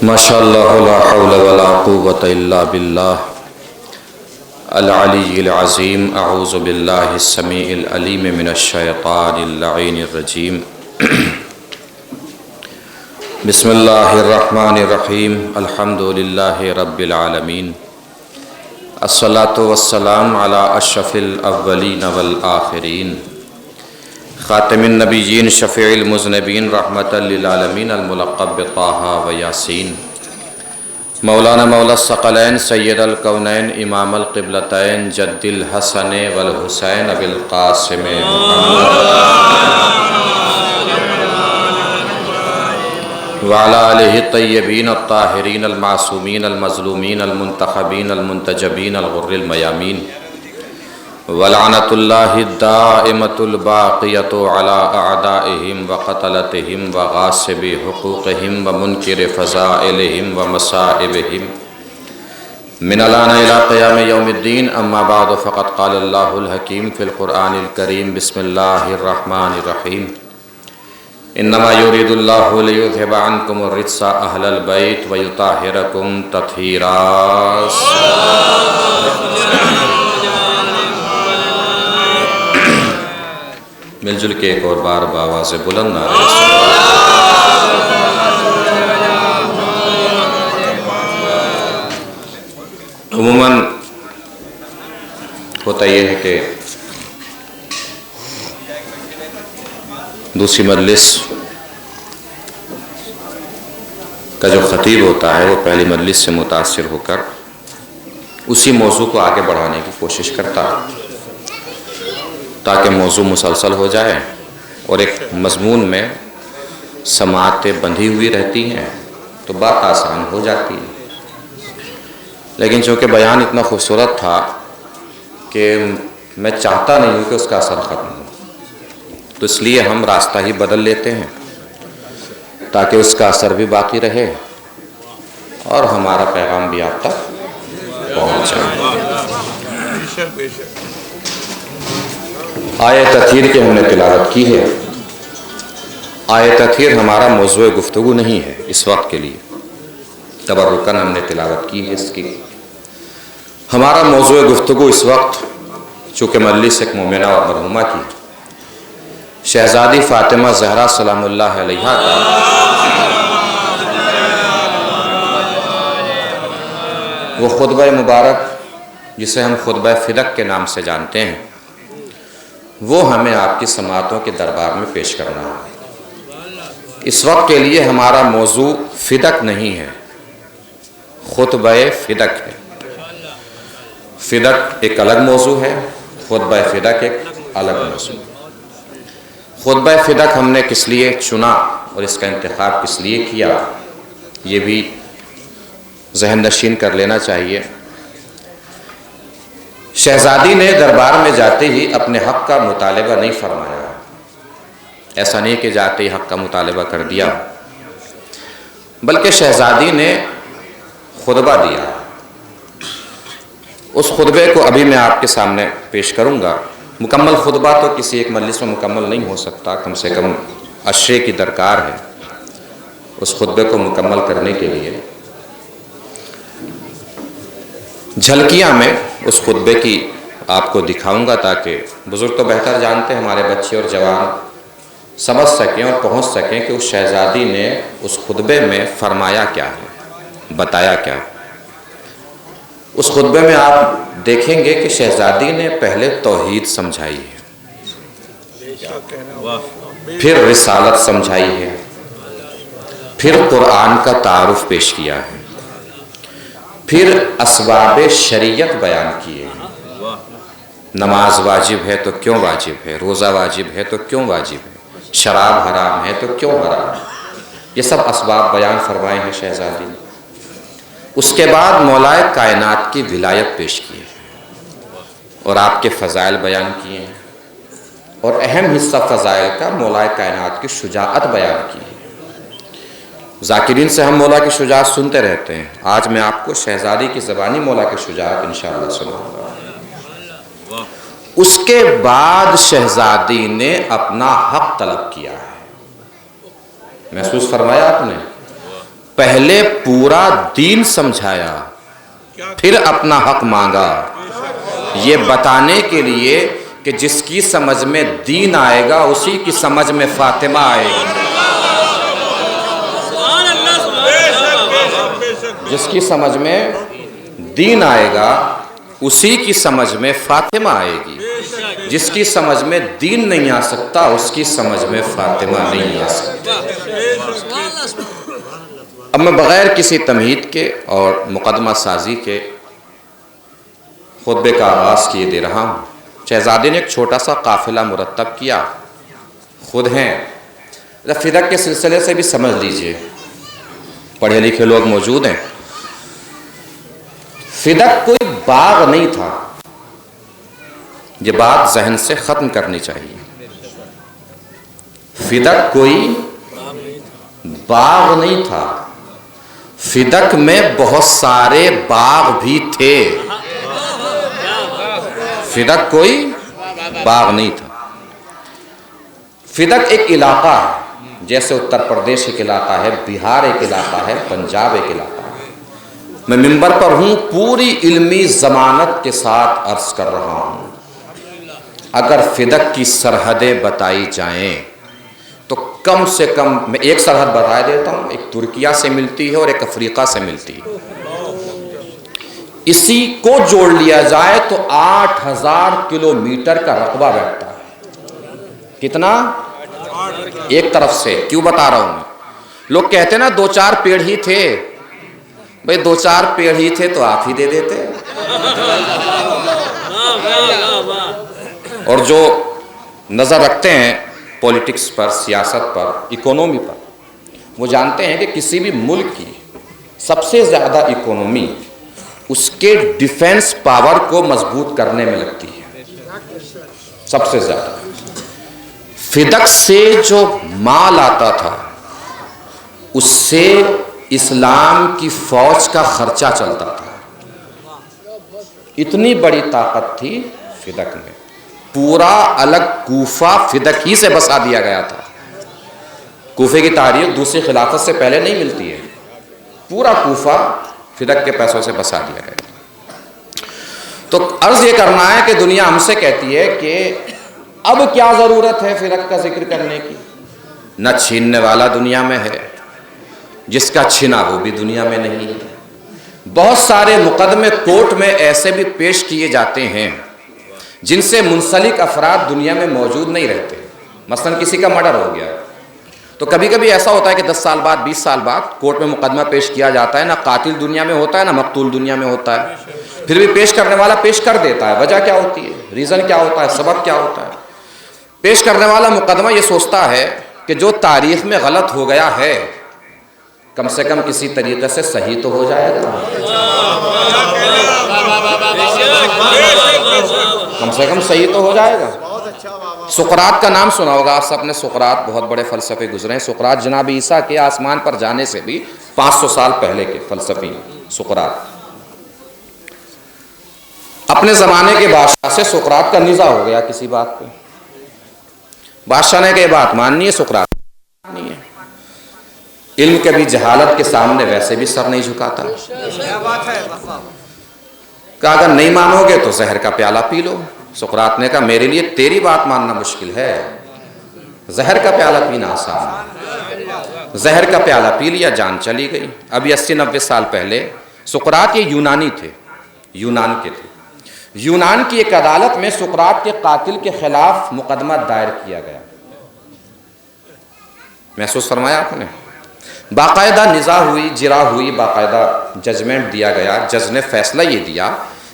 ماشاءاللہ لا حول ولا قوة الا باللہ العلی العظیم اعوذ باللہ السمیع العلیم من الشیطان اللعین الرجیم بسم اللہ الرحمن الرحیم الحمد للہ رب العالمین الصلاۃ والسلام علی اشرف الاولین والآخرین خاتم النبیین شفیع المذنبین رحمۃ للعالمین الملقب بطٰہٰ و یاسین مولانا مولا الثقلین سید الکونین امام القبلتین جد الحسن والحسین ابی القاسم وعلی آلہ الطیبین الطاہرین المعصومین المظلومین المنتخبین المنتجبین الغر المیامین ولعنۃ اللہ الدائمۃ الباقیۃ علی اعدائہم وقتلتہم وغاصب حقوقہم ومنکر فضائلہم ومصائبہم من الآن الی قیام یوم الدین اما بعد فقد قال اللہ الحکیم فی القرآن الکریم بسم اللہ الرحمن الرحیم انما یرید اللہ لیذھب عنکم الرجس اہل البیت ویطہرکم تطہیرا۔ مل جل کے ایک اور بار بآواز بلند نعرہ عموماً ہوتا یہ ہے کہ دوسری مجلس کا جو خطیب ہوتا ہے وہ پہلی مجلس سے متاثر ہو کر اسی موضوع کو آگے بڑھانے کی کوشش کرتا ہے تاکہ موضوع مسلسل ہو جائے اور ایک مضمون میں سماعتیں بندھی ہوئی رہتی ہیں تو بات آسان ہو جاتی ہے۔ لیکن چونکہ بیان اتنا خوبصورت تھا کہ میں چاہتا نہیں ہوں کہ اس کا اثر ختم ہو، تو اس لیے ہم راستہ ہی بدل لیتے ہیں تاکہ اس کا اثر بھی باقی رہے اور ہمارا پیغام بھی آپ تک پہنچ جائے۔ آیت تطہیر کی ہم نے تلاوت کی ہے۔ آیت تطہیر ہمارا موضوع گفتگو نہیں ہے اس وقت کے لیے، تبرکاً ہم نے تلاوت کی ہے اس کی۔ ہمارا موضوع گفتگو اس وقت چونکہ مجلس ایک مومنہ اور مرحومہ کی، شہزادی فاطمہ زہرا سلام اللہ علیہا کا وہ خطبہ مبارک جسے ہم خطبہ فدق کے نام سے جانتے ہیں، وہ ہمیں آپ کی سماعتوں کے دربار میں پیش کرنا ہے۔ اس وقت کے لیے ہمارا موضوع فدق نہیں ہے، خطبہ فدق ہے۔ فدق ایک الگ موضوع ہے، خطبہ فدق ایک الگ موضوع ہے۔ خطبہ فدق ہم نے کس لیے چنا اور اس کا انتخاب کس لیے کیا، یہ بھی ذہن نشین کر لینا چاہیے۔ شہزادی نے دربار میں جاتے ہی اپنے حق کا مطالبہ نہیں فرمایا، ایسا نہیں کہ جاتے ہی حق کا مطالبہ کر دیا، بلکہ شہزادی نے خطبہ دیا۔ اس خطبے کو ابھی میں آپ کے سامنے پیش کروں گا۔ مکمل خطبہ تو کسی ایک مجلس میں مکمل نہیں ہو سکتا، کم سے کم عشرے کی درکار ہے اس خطبے کو مکمل کرنے کے لیے۔ جھلکیاں میں اس خطبے کی آپ کو دکھاؤں گا تاکہ بزرگ تو بہتر جانتے ہیں، ہمارے بچے اور جوان سمجھ سکیں اور پہنچ سکیں کہ اس شہزادی نے اس خطبے میں فرمایا کیا ہے، بتایا کیا ہے۔ اس خطبے میں آپ دیکھیں گے کہ شہزادی نے پہلے توحید سمجھائی ہے، پھر رسالت سمجھائی ہے، پھر قرآن کا تعارف پیش کیا ہے، پھر اسباب شریعت بیان کیے ہیں۔ نماز واجب ہے تو کیوں واجب ہے، روزہ واجب ہے تو کیوں واجب ہے، شراب حرام ہے تو کیوں حرام ہے، یہ سب اسباب بیان فرمائے ہیں شہزادی نے۔ اس کے بعد مولائے کائنات کی ولایت پیش کی ہے اور آپ کے فضائل بیان کیے ہیں، اور اہم حصہ فضائل کا مولائے کائنات کی شجاعت بیان کی ہے۔ ذاکرین سے ہم مولا کی شجاعت سنتے رہتے ہیں، آج میں آپ کو شہزادی کی زبانی مولا کی شجاعت انشاءاللہ سناؤں گا۔ اس کے بعد شہزادی نے اپنا حق طلب کیا ہے۔ محسوس فرمایا آپ نے؟ پہلے پورا دین سمجھایا پھر اپنا حق مانگا، یہ بتانے کے لیے کہ جس کی سمجھ میں دین آئے گا اسی کی سمجھ میں فاطمہ آئے گی، جس کی سمجھ میں دین آئے گا اسی کی سمجھ میں فاطمہ آئے گی، جس کی سمجھ میں دین نہیں آ سکتا اس کی سمجھ میں فاطمہ نہیں آ سکتا۔ اب میں بغیر کسی تمہید کے اور مقدمہ سازی کے خطبے کا آغاز کیے دے رہا ہوں۔ شہزادے نے ایک چھوٹا سا قافلہ مرتب کیا، خود ہیں، فدق کے سلسلے سے بھی سمجھ لیجئے، پڑھے لکھے لوگ موجود ہیں۔ فدق کوئی باغ نہیں تھا، یہ بات ذہن سے ختم کرنی چاہیے۔ فدق کوئی باغ نہیں تھا، فدق میں بہت سارے باغ بھی تھے، فدق کوئی باغ نہیں تھا۔ فدق ایک علاقہ ہے، جیسے اتر پردیش ایک علاقہ ہے، بہار ایک علاقہ ہے، پنجاب ایک علاقہ ہے۔ میں منبر پر ہوں، پوری علمی ضمانت کے ساتھ عرض کر رہا ہوں، اگر فدق کی سرحدیں بتائی جائیں تو کم سے کم میں ایک سرحد بتا دیتا ہوں، ایک ترکیہ سے ملتی ہے اور ایک افریقہ سے ملتی ہے، اسی کو جوڑ لیا جائے تو 8000 کلومیٹر کا رقبہ بیٹھتا ہے۔ کتنا؟ ایک طرف سے۔ کیوں بتا رہا ہوں میں؟ لوگ کہتے ہیں نا دو چار پیڑ ہی تھے، بھئی دو چار پیڑ ہی تھے تو آپ ہی دے دیتے، اور جو نظر رکھتے ہیں پولیٹکس پر، سیاست پر، اکونومی پر، وہ جانتے ہیں کہ کسی بھی ملک کی سب سے زیادہ اکونومی اس کے ڈیفنس پاور کو مضبوط کرنے میں لگتی ہے، سب سے زیادہ۔ فدق سے جو مال آتا تھا اس سے اسلام کی فوج کا خرچہ چلتا تھا، اتنی بڑی طاقت تھی فدق میں۔ پورا الگ کوفہ فدق ہی سے بسا دیا گیا تھا۔ کوفے کی تاریخ دوسری خلافت سے پہلے نہیں ملتی ہے، پورا کوفہ فدق کے پیسوں سے بسا دیا گیا۔ تو عرض یہ کرنا ہے کہ دنیا ہم سے کہتی ہے کہ اب کیا ضرورت ہے فدق کا ذکر کرنے کی، نہ چھیننے والا دنیا میں ہے، جس کا چھنا وہ بھی دنیا میں نہیں ہے۔ بہت سارے مقدمے کورٹ میں ایسے بھی پیش کیے جاتے ہیں جن سے منسلک افراد دنیا میں موجود نہیں رہتے، مثلا کسی کا مرڈر ہو گیا تو کبھی کبھی ایسا ہوتا ہے کہ 10 سال بعد 20 سال بعد کورٹ میں مقدمہ پیش کیا جاتا ہے، نہ قاتل دنیا میں ہوتا ہے نہ مقتول دنیا میں ہوتا ہے، پھر بھی پیش کرنے والا پیش کر دیتا ہے۔ وجہ کیا ہوتی ہے؟ ریزن کیا ہوتا ہے؟ سبب کیا ہوتا ہے؟ پیش کرنے والا مقدمہ یہ سوچتا ہے کہ جو تاریخ میں غلط ہو گیا ہے کم سے کم کسی طریقے سے صحیح تو ہو جائے گا، کم سے کم صحیح تو ہو جائے گا۔ سقراط کا نام سنا ہوگا آپ سب نے، سقراط بہت بڑے فلسفی گزرے ہیں۔ سقراط جناب عیسیٰ کے آسمان پر جانے سے بھی 500 سال پہلے کے فلسفی سقراط۔ اپنے زمانے کے بادشاہ سے سقراط کا نزاع ہو گیا کسی بات پہ، بادشاہ نے کہ یہ بات ماننی ہے، سقراط نہیں ہے۔ علم کے بھی جہالت کے سامنے ویسے بھی سر نہیں جھکاتا، کہا اگر نہیں مانو گے تو زہر کا پیالہ پی لو۔ سقراط نے کہا میرے لیے تیری بات ماننا مشکل ہے، زہر کا پیالہ پینا آسان ہے۔ زہر کا پیالہ پی لیا، جان چلی گئی۔ ابھی 80-90 سال پہلے سقراط یہ یونانی تھے، یونان کے تھے، یونان کی ایک عدالت میں سقراط کے قاتل کے خلاف مقدمہ دائر کیا گیا۔ محسوس فرمایا آپ نے؟ باقاعدہ نزاع ہوئی، جرا ہوئی، باقاعدہ ججمنٹ دیا گیا۔ جج نے فیصلہ یہ دیا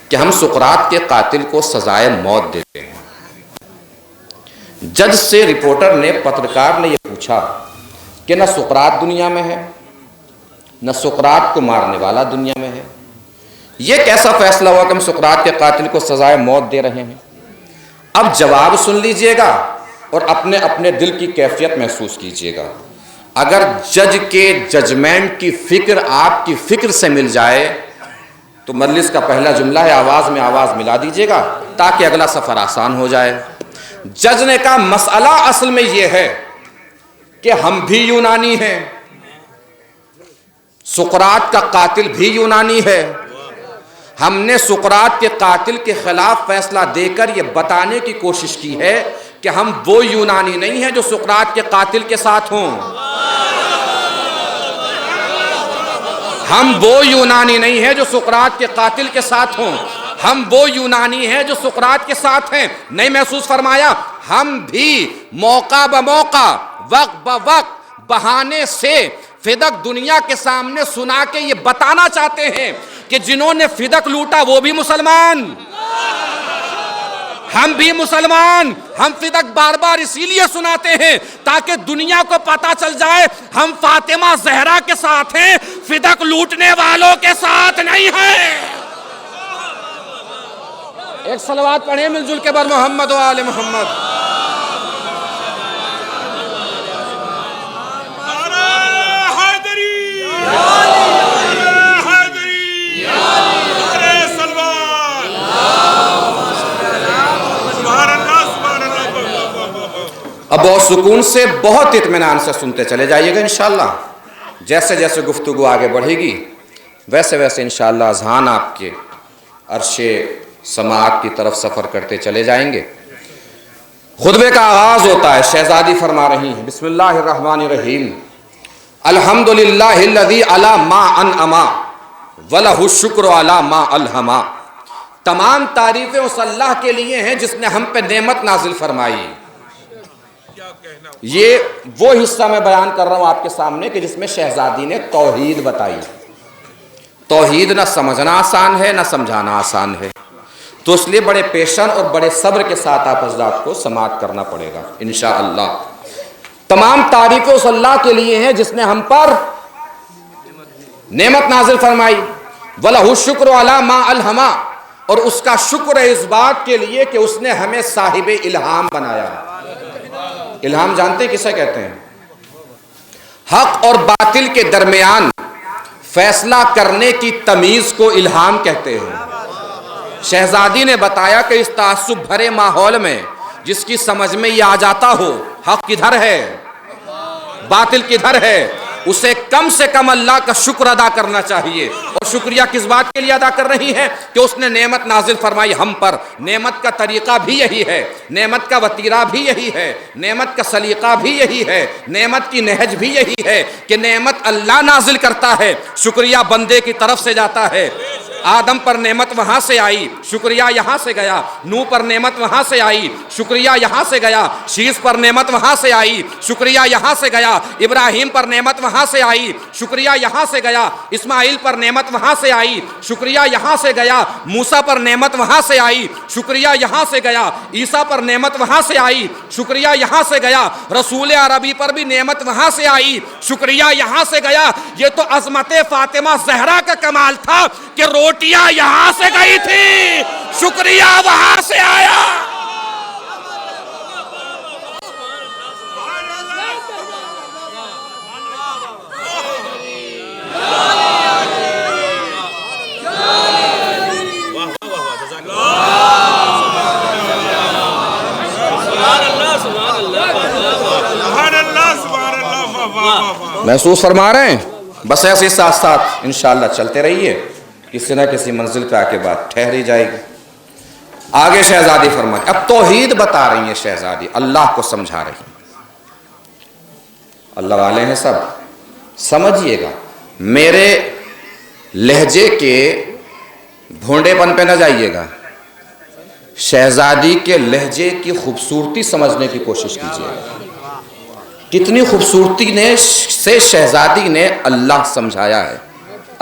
کہ ہم سقراط کے قاتل کو سزائے موت دیتے ہیں۔ جج سے رپورٹر نے، پترکار نے یہ پوچھا کہ نہ سقراط دنیا میں ہے نہ سقراط کو مارنے والا دنیا میں ہے، یہ کیسا فیصلہ ہوا کہ ہم سقراط کے قاتل کو سزائے موت دے رہے ہیں؟ اب جواب سن لیجئے گا اور اپنے اپنے دل کی کیفیت محسوس کیجئے گا۔ اگر جج کے ججمنٹ کی فکر آپ کی فکر سے مل جائے تو مجلس کا پہلا جملہ ہے آواز میں آواز ملا دیجئے گا تاکہ اگلا سفر آسان ہو جائے۔ جج نے کہا مسئلہ اصل میں یہ ہے کہ ہم بھی یونانی ہیں، سقراط کا قاتل بھی یونانی ہے. ہم نے سقراط کے قاتل کے خلاف فیصلہ دے کر یہ بتانے کی کوشش کی ہے کہ ہم وہ یونانی نہیں ہیں جو سقراط کے قاتل کے ساتھ ہوں. ہم وہ یونانی نہیں ہیں جو سقراط کے قاتل کے ساتھ ہوں. ہم وہ یونانی ہیں جو سقراط کے ساتھ ہیں. نہیں محسوس فرمایا؟ ہم بھی موقع بموقع، وقت بوقت، بہانے سے فدق دنیا کے سامنے سنا کے یہ بتانا چاہتے ہیں کہ جنہوں نے فدق لوٹا وہ بھی مسلمان، ہم بھی مسلمان. ہم فدق بار بار اسی لیے سناتے ہیں تاکہ دنیا کو پتا چل جائے ہم فاطمہ زہرا کے ساتھ ہیں، فدق لوٹنے والوں کے ساتھ نہیں ہیں. ایک صلوات پڑھیں مل جل کے بر محمد و آل محمد. اب بہت سکون سے، بہت اطمینان سے سنتے چلے جائیے گا انشاءاللہ. جیسے جیسے گفتگو آگے بڑھے گی ویسے ویسے انشاءاللہ اذہان آپ کے عرش سماعت کی طرف سفر کرتے چلے جائیں گے. خطبے کا آغاز ہوتا ہے، شہزادی فرما رہی ہیں بسم اللہ الرحمن الرحیم الحمدللہ الذی علی ما انعما ولہ الشکر علی ما الہما. تمام تعریفیں اس اللہ کے لیے ہیں جس نے ہم پہ نعمت نازل فرمائی. یہ وہ حصہ میں بیان کر رہا ہوں آپ کے سامنے کہ جس میں شہزادی نے توحید بتائی. توحید نہ سمجھنا آسان ہے نہ سمجھانا آسان ہے، تو اس لیے بڑے پیشن اور بڑے صبر کے ساتھ آپ حضرات کو سماعت کرنا پڑے گا انشاءاللہ. تمام تعریفیں اس اللہ کے لیے ہیں جس نے ہم پر نعمت نازل فرمائی. وَلَهُ الشُّكْرُ عَلَى مَا أَلْهَمَا، اور اس کا شکر ہے اس بات کے لیے کہ اس نے ہمیں صاحب الہام بنایا. الہام جانتے ہیں کسے کہتے ہیں؟ حق اور باطل کے درمیان فیصلہ کرنے کی تمیز کو الہام کہتے ہیں. شہزادی نے بتایا کہ اس تعصب بھرے ماحول میں جس کی سمجھ میں یہ آ جاتا ہو حق کدھر ہے باطل کدھر ہے، اسے کم سے کم اللہ کا شکر ادا کرنا چاہیے. اور شکریہ کس بات کے لیے ادا کر رہی ہے؟ کہ اس نے نعمت نازل فرمائی ہم پر. نعمت کا طریقہ بھی یہی ہے، نعمت کا وتیرہ بھی یہی ہے، نعمت کا سلیقہ بھی یہی ہے، نعمت کی نہج بھی یہی ہے کہ نعمت اللہ نازل کرتا ہے، شکریہ بندے کی طرف سے جاتا ہے. آدم پر نعمت وہاں سے آئی، شکریہ یہاں سے گیا. نوح پر نعمت وہاں سے آئی، شکریہ یہاں سے گیا. شیس پر نعمت وہاں سے آئی، شکریہ یہاں سے گیا. ابراہیم پر نعمت وہاں سے آئی، شکریہ یہاں سے گیا. اسماعیل پر نعمت وہاں سے آئی، شکریہ یہاں سے گیا. موسیٰ پر نعمت وہاں سے آئی، شکریہ یہاں سے گیا. عیسیٰ پر نعمت وہاں سے آئی، شکریہ یہاں سے گیا. رسول عربی پر بھی نعمت وہاں سے آئی، شکریہ یہاں سے گیا. یہ تو عظمت فاطمہ زہرا کا کمال تھا کہ روٹیاں یہاں سے گئی تھی، شکریہ وہاں سے آیا. محسوس فرما رہے ہیں؟ بس ایسے ساتھ ساتھ انشاءاللہ چلتے رہیے، کسی نہ کسی منزل پہ آ کے بات ٹھہری جائے گی. آگے شہزادی فرمائے، اب توحید بتا رہی ہیں شہزادی، اللہ کو سمجھا رہی ہیں. اللہ والے ہیں سب، سمجھئے گا، میرے لہجے کے بھونڈے پن پہ نہ جائیے گا. شہزادی کے لہجے کی خوبصورتی سمجھنے کی کوشش کیجیے گا. کتنی خوبصورتی سے شہزادی نے اللہ سمجھایا ہے،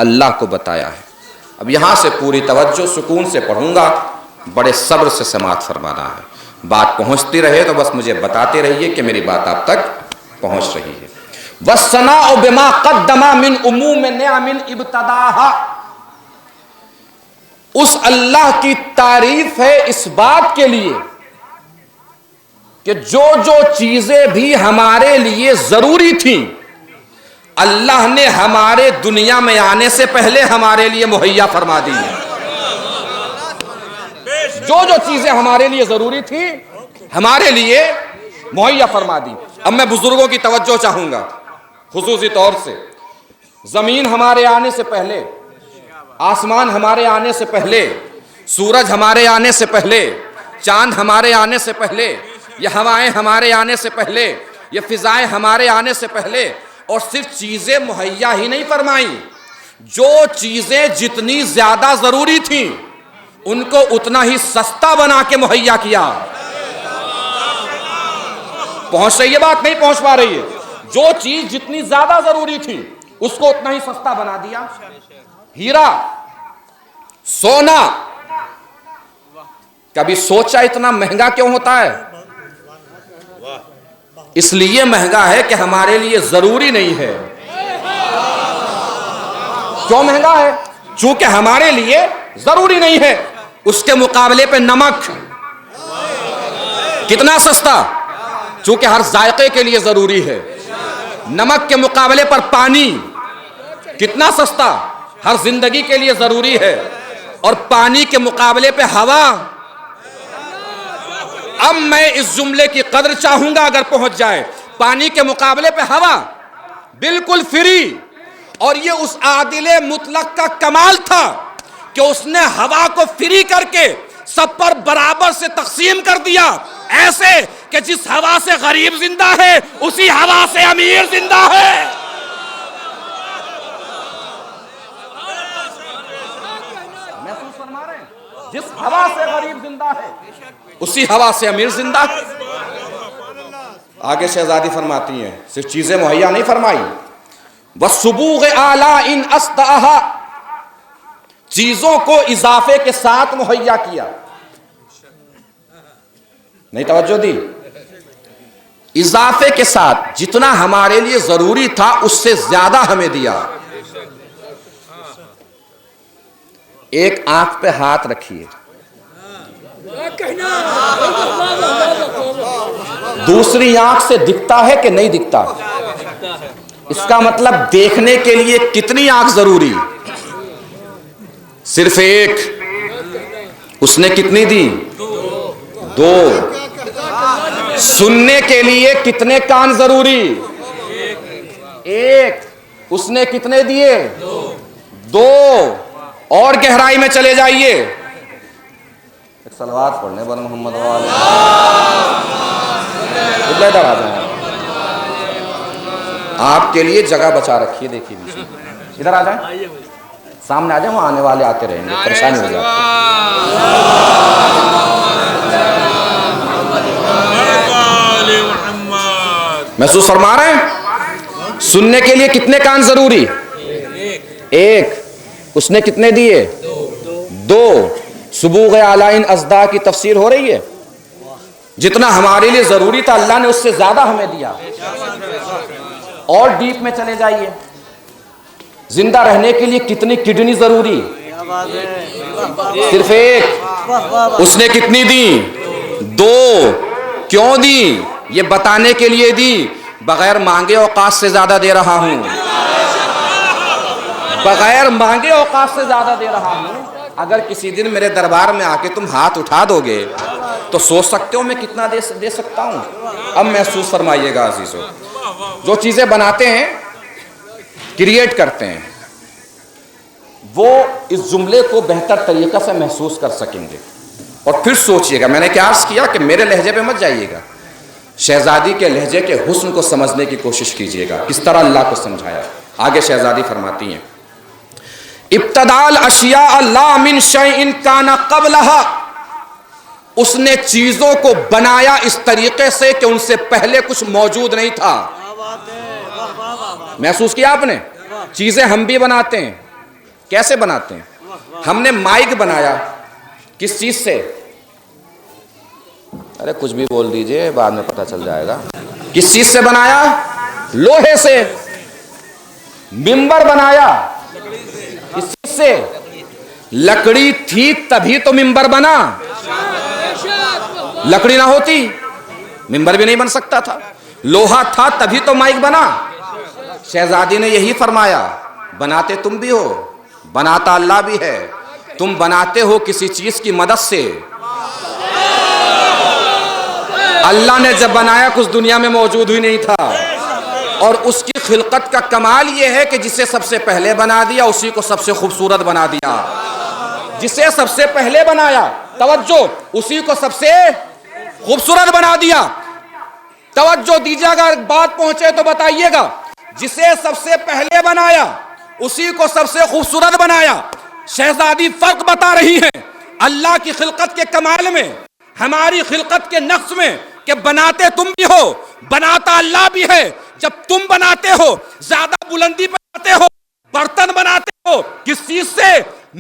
اللہ کو بتایا ہے. اب یہاں سے پوری توجہ سکون سے پڑھوں گا، بڑے صبر سے سماعت فرمانا ہے. بات پہنچتی رہے تو بس مجھے بتاتے رہیے کہ میری بات آپ تک پہنچ رہی ہے. وَالثَّنَاءُ بِمَا قَدَّمَ مِنْ عُمُومِ نِعَمٍ ابْتَدَاهَا، اس اللہ کی تعریف ہے اس بات کے لیے کہ جو جو چیزیں بھی ہمارے لیے ضروری تھیں اللہ نے ہمارے دنیا میں آنے سے پہلے ہمارے لیے مہیا فرما دی. جو جو چیزیں ہمارے لیے ضروری تھیں ہمارے لیے مہیا فرما دی. اب میں بزرگوں کی توجہ چاہوں گا خصوصی طور سے. زمین ہمارے آنے سے پہلے، آسمان ہمارے آنے سے پہلے، سورج ہمارے آنے سے پہلے، چاند ہمارے آنے سے پہلے، یہ ہوائیں ہمارے آنے سے پہلے، یہ فضائیں ہمارے آنے سے پہلے، اور صرف چیزیں مہیا ہی نہیں فرمائیں، جو چیزیں جتنی زیادہ ضروری تھیں ان کو اتنا ہی سستا بنا کے مہیا کیا۔ پہنچ رہی ہے بات؟ نہیں پہنچ پا رہی ہے؟ جو چیز جتنی زیادہ ضروری تھی اس کو اتنا ہی سستا بنا دیا۔ ہیرا، سونا، کبھی سوچا اتنا مہنگا کیوں ہوتا ہے؟ اس لیے مہنگا ہے کہ ہمارے لیے ضروری نہیں ہے۔ کیوں مہنگا ہے؟ چونکہ ہمارے لیے ضروری نہیں ہے۔ اس کے مقابلے پہ نمک کتنا سستا، چونکہ ہر ذائقے کے لیے ضروری ہے۔ نمک کے مقابلے پر پانی کتنا سستا، ہر زندگی کے لیے ضروری ہے۔ اور پانی کے مقابلے پہ ہوا، اب میں اس جملے کی قدر چاہوں گا اگر پہنچ جائے، پانی کے مقابلے پہ ہوا بالکل فری۔ اور یہ اس عادل مطلق کا کمال تھا کہ اس نے ہوا کو فری کر کے سب پر برابر سے تقسیم کر دیا، ایسے کہ جس ہوا سے غریب زندہ ہے اسی ہوا سے امیر زندہ ہے۔ محسوس فرما رہے ہیں؟ جس ہوا سے غریب زندہ ہے اسی ہوا سے امیر زندہ ہے۔ آگے شہزادی فرماتی ہیں، صرف چیزیں مہیا نہیں فرمائی، وَالصُّبُوغِ آلَاءٍ أَسْدَأَهَا، چیزوں کو اضافے کے ساتھ مہیا کیا۔ نہیں توجہ دی؟ اضافے کے ساتھ جتنا ہمارے لیے ضروری تھا اس سے زیادہ ہمیں دیا۔ ایک آنکھ پہ ہاتھ رکھیے، دوسری آنکھ سے دکھتا ہے کہ نہیں دکھتا؟ اس کا مطلب دیکھنے کے لیے کتنی آنکھ ضروری؟ صرف ایک۔ اس نے کتنی دی؟ دو۔ سننے کے لیے کتنے کان ضروری؟ ایک۔ اس نے کتنے دیے؟ دو۔ اور گہرائی میں چلے جائیے، ایک صلوات پڑھنے بر محمد والے ادھر آ جائیں، آپ کے لیے جگہ بچا رکھیے، دیکھیے پیچھے، ادھر آ جائیں، سامنے آ جائیں، وہ آنے والے آتے رہیں گے، پریشانی ہو جاتی ہے۔ محسوس فرما رہے ہیں؟ سننے کے لیے کتنے کان ضروری؟ ایک۔ اس نے کتنے دیے؟ دو۔ صبوغ آلائن ازدا کی تفسیر ہو رہی ہے؟ جتنا ہمارے لیے ضروری تھا اللہ نے اس سے زیادہ ہمیں دیا۔ اور ڈیپ میں چلے جائیے، زندہ رہنے کے لیے کتنی کڈنی ضروری؟ صرف ایک۔ اس نے کتنی دی؟ دو۔ کیوں دی؟ یہ بتانے کے لیے دی بغیر مانگے اوقات سے زیادہ دے رہا ہوں، بغیر مانگے اوقات سے زیادہ دے رہا ہوں۔ اگر کسی دن میرے دربار میں آ کے تم ہاتھ اٹھا دو گے تو سوچ سکتے ہو میں کتنا دے سکتا ہوں۔ اب محسوس فرمائیے گا عزیزو، جو چیزیں بناتے ہیں، کریٹ کرتے ہیں، وہ اس جملے کو بہتر طریقہ سے محسوس کر سکیں گے۔ اور پھر سوچئے گا، میں نے کیا عرض کیا کہ میرے لہجے پہ مت جائیے گا، شہزادی کے لہجے کے حسن کو سمجھنے کی کوشش کیجئے گا، کس طرح اللہ کو سمجھایا۔ آگے شہزادی فرماتی ہیں، ابتداء الاشیاء لا من شیء کان قبلھا، اس نے چیزوں کو بنایا اس طریقے سے کہ ان سے پہلے کچھ موجود نہیں تھا۔ محسوس کیا آپ نے؟ چیزیں ہم بھی بناتے ہیں، کیسے بناتے ہیں؟ ہم نے مائک بنایا، کس چیز سے؟ ارے کچھ بھی بول دیجئے، بعد میں پتہ چل جائے گا۔ کس چیز سے بنایا؟ لوہے سے۔ ممبر بنایا کس چیز سے؟ لکڑی تھی تبھی تو ممبر بنا، لکڑی نہ ہوتی ممبر بھی نہیں بن سکتا تھا۔ لوہا تھا تبھی تو مائک بنا۔ شہزادی نے یہی فرمایا، بناتے تم بھی ہو، بناتا اللہ بھی ہے، تم بناتے ہو کسی چیز کی مدد سے۔ اللہ نے جب بنایا کچھ دنیا میں موجود ہی نہیں تھا، اور اس کی خلقت کا کمال یہ ہے کہ جسے سب سے پہلے بنا دیا اسی کو سب سے خوبصورت بنا دیا. جسے سب سے پہلے بنایا، توجہ، اسی کو سب سے خوبصورت بنا دیا. توجہ دیجیے، اگر بات پہنچے تو بتائیے گا. جسے سب سے پہلے بنایا اسی کو سب سے خوبصورت بنایا. شہزادی فرق بتا رہی ہیں اللہ کی خلقت کے کمال میں، ہماری خلقت کے نقص میں، کہ بناتے تم بھی ہو، بناتا اللہ بھی ہے. جب تم بناتے ہو زیادہ بلندی بناتے ہو، برتن بناتے ہو کس چیز سے؟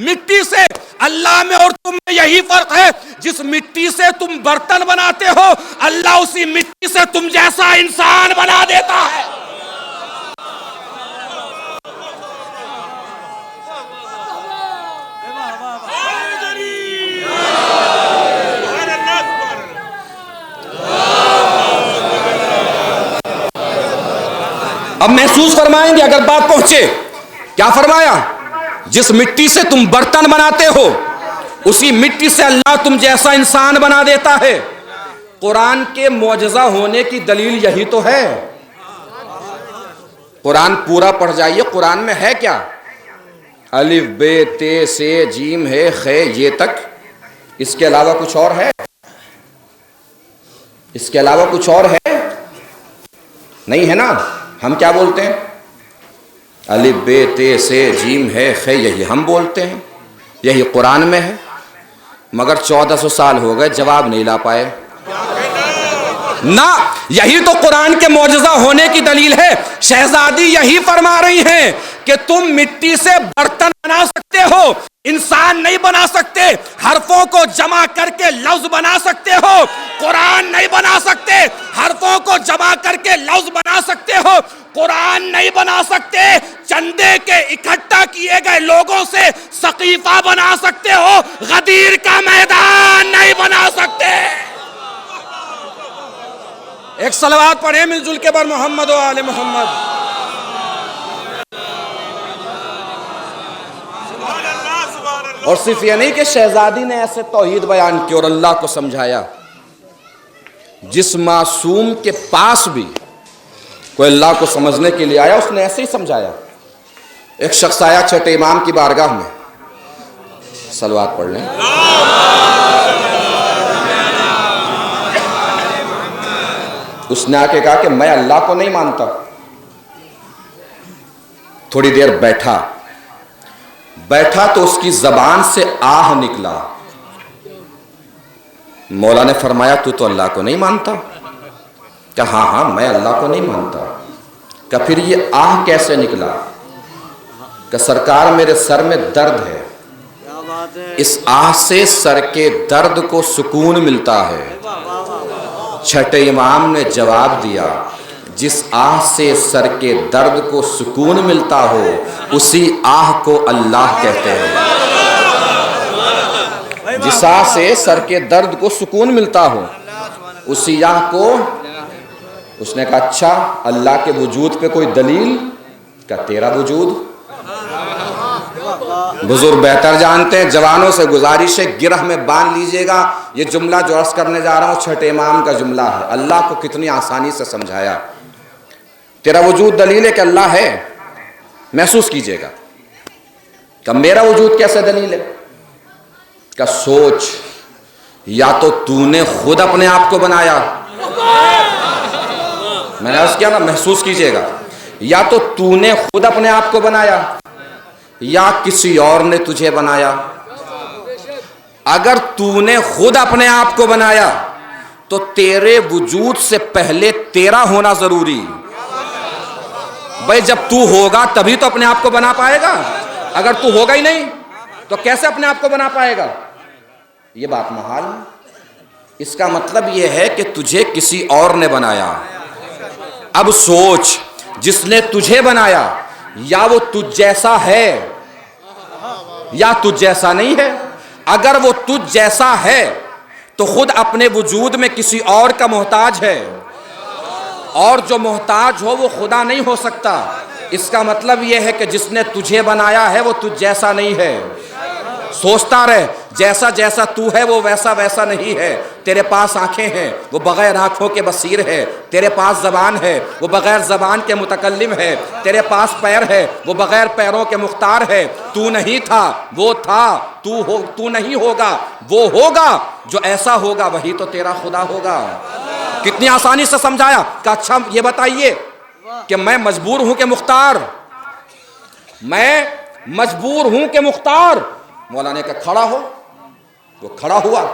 مٹی سے. اللہ میں اور تم میں یہی فرق ہے، جس مٹی سے تم برتن بناتے ہو اللہ اسی مٹی سے تم جیسا انسان بنا دیتا ہے. اب محسوس فرمائیں گے اگر بات پہنچے. کیا فرمایا؟ جس مٹی سے تم برتن بناتے ہو اسی مٹی سے اللہ تم جیسا انسان بنا دیتا ہے. قرآن کے معجزہ ہونے کی دلیل یہی تو ہے. قرآن پورا پڑھ جائیے. قرآن میں ہے کیا؟ الف بے تے سے جیم ہے خے یہ تک. اس کے علاوہ کچھ اور ہے؟ اس کے علاوہ کچھ اور ہے؟ نہیں ہے نا. ہم کیا بولتے ہیں؟ الف بے تے سے جیم ہے خے، یہی ہم بولتے ہیں، یہی قرآن میں ہے. مگر 1400 سال ہو گئے جواب نہیں لا پائے. نہ، یہی تو قرآن کے معجزہ ہونے کی دلیل ہے. شہزادی یہی فرما رہی ہیں کہ تم مٹی سے برتن بنا سکتے ہو، انسان نہیں بنا سکتے. حرفوں کو جمع کر کے لفظ بنا سکتے ہو، قرآن نہیں بنا سکتے. حرفوں کو جمع کر کے لفظ بنا سکتے ہو، قرآن نہیں بنا سکتے. چندے کے اکٹھا کیے گئے لوگوں سے سقیفہ بنا سکتے ہو، غدیر کا میدان نہیں بنا سکتے. ایک صلوات پڑھیں مل جل کے بر محمد و آل محمد. اور صرف یہ نہیں کہ شہزادی نے ایسے توحید بیان کی اور اللہ کو سمجھایا. جس معصوم کے پاس بھی کوئی اللہ کو سمجھنے کے لیے آیا اس نے ایسے ہی سمجھایا. ایک شخص آیا چھٹے امام کی بارگاہ میں. صلوات پڑھ لیں. اس نے آ کے کہا کہ میں اللہ کو نہیں مانتا. تھوڑی دیر بیٹھا تو اس کی زبان سے آہ نکلا. مولا نے فرمایا تو اللہ کو نہیں مانتا؟ کہ ہاں میں اللہ کو نہیں مانتا. کہ پھر یہ آہ کیسے نکلا؟ کہ سرکار میرے سر میں درد ہے، اس آہ سے سر کے درد کو سکون ملتا ہے. چھٹے امام نے جواب دیا جس آہ سے سر کے درد کو سکون ملتا ہو اسی آہ کو اللہ کہتے ہیں. جس آہ سے سر کے درد کو سکون ملتا ہو اسی آہ کو. اس نے کہا اچھا اللہ کے وجود پہ کوئی دلیل؟ کہ تیرا وجود. بزرگ بہتر جانتے ہیں. جوانوں سے گزارش ہے گرہ میں باندھ لیجئے گا. یہ جملہ جو عرض کرنے جا رہا ہوں چھٹے امام کا جملہ ہے. اللہ کو کتنی آسانی سے سمجھایا. تیرا وجود دلیل ہے کہ اللہ ہے. محسوس کیجئے گا. کہ میرا وجود کیسے دلیل ہے؟ کہ سوچ، یا تو نے خود اپنے آپ کو بنایا. میں نے عرض کیا نا، محسوس کیجئے گا. یا تو نے خود اپنے آپ کو بنایا یا کسی اور نے تجھے بنایا. اگر نے خود اپنے آپ کو بنایا تو تیرے وجود سے پہلے تیرا ہونا ضروری. بھئی جب تو ہوگا تبھی تو اپنے آپ کو بنا پائے گا. اگر تو ہوگا ہی نہیں تو کیسے اپنے آپ کو بنا پائے گا؟ یہ بات محال ہے. اس کا مطلب یہ ہے کہ تجھے کسی اور نے بنایا. اب سوچ، جس نے تجھے بنایا یا وہ تجھ جیسا ہے یا تجھ جیسا نہیں ہے. اگر وہ تجھ جیسا ہے تو خود اپنے وجود میں کسی اور کا محتاج ہے، اور جو محتاج ہو وہ خدا نہیں ہو سکتا. اس کا مطلب یہ ہے کہ جس نے تجھے بنایا ہے وہ تجھ جیسا نہیں ہے. سوچتا رہ جیسا جیسا تو ہے وہ ویسا ویسا نہیں ہے. تیرے پاس آنکھیں ہیں وہ بغیر آنکھوں کے بصیر ہے. تیرے پاس زبان ہے وہ بغیر زبان کے متکلم ہے. تیرے پاس پیر ہے وہ بغیر پیروں کے مختار ہے. تو نہیں تھا وہ تھا, تو نہیں ہوگا وہ ہوگا. جو ایسا ہوگا وہی تو تیرا خدا ہوگا. کتنی آسانی سے سمجھایا کہ اچھا یہ بتائیے کہ میں مجبور ہوں کہ مختار, میں مجبور ہوں کہ مختار. مولانا نے کہا کھڑا ہو. وہ کھڑا ہوا,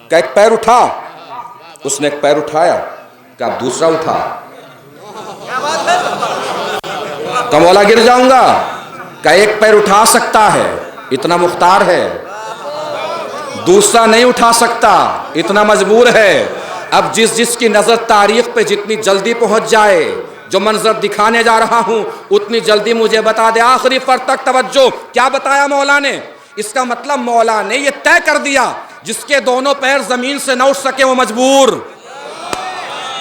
کہ ایک پیر اٹھا. اس نے ایک پیر اٹھایا, کہ اب دوسرا اٹھا. کہ مولا گر جاؤں گا. کہ ایک پیر اٹھا سکتا ہے اتنا مختار ہے, دوسرا نہیں اٹھا سکتا اتنا مجبور ہے. اب جس کی نظر تاریخ پہ جتنی جلدی پہنچ جائے, جو منظر دکھانے جا رہا ہوں اتنی جلدی مجھے بتا دے. آخری پر تک توجہ. کیا بتایا مولا نے؟ اس کا مطلب مولا نے یہ طے کر دیا جس کے دونوں پیر زمین سے نہ اٹھ سکے وہ مجبور.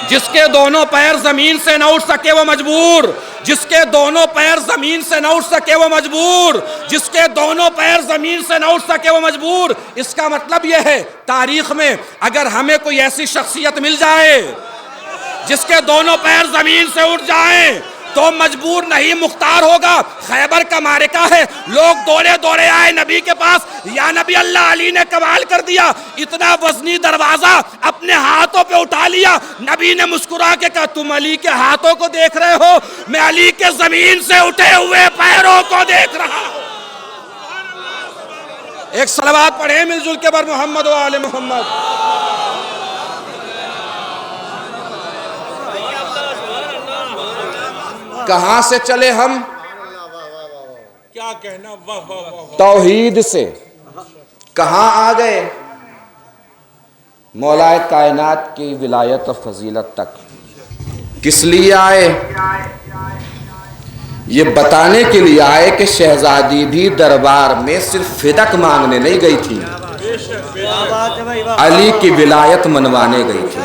جس کے دونوں پیر زمین سے نہ اٹھ سکے وہ مجبور. جس کے دونوں پیر زمین سے نہ اٹھ سکے وہ مجبور. جس کے دونوں پیر زمین سے نہ اٹھ سکے وہ مجبور. اس کا مطلب یہ ہے تاریخ میں اگر ہمیں کوئی ایسی شخصیت مل جائے جس کے دونوں پیر زمین سے اٹھ جائیں تو مجبور نہیں مختار ہوگا. خیبر کا معرکہ ہے, لوگ دوڑے دوڑے آئے نبی کے پاس, یا نبی اللہ علی نے کمال کر دیا, اتنا وزنی دروازہ اپنے ہاتھوں پہ اٹھا لیا. نبی نے مسکرا کے کہا تم علی کے ہاتھوں کو دیکھ رہے ہو, میں علی کے زمین سے اٹھے ہوئے پیروں کو دیکھ رہا ہوں. ایک صلوات پڑھیں مل جل کے بر محمد و آل محمد. کہاں سے چلے ہم؟ کیا کہنا, توحید سے. کہاں آ گئے؟ مولا کائنات کی ولایت و فضیلت تک. کس لیے آئے؟ یہ بتانے کے لیے آئے کہ شہزادی بھی دربار میں صرف فدق مانگنے نہیں گئی تھی, علی کی ولایت منوانے گئی تھی.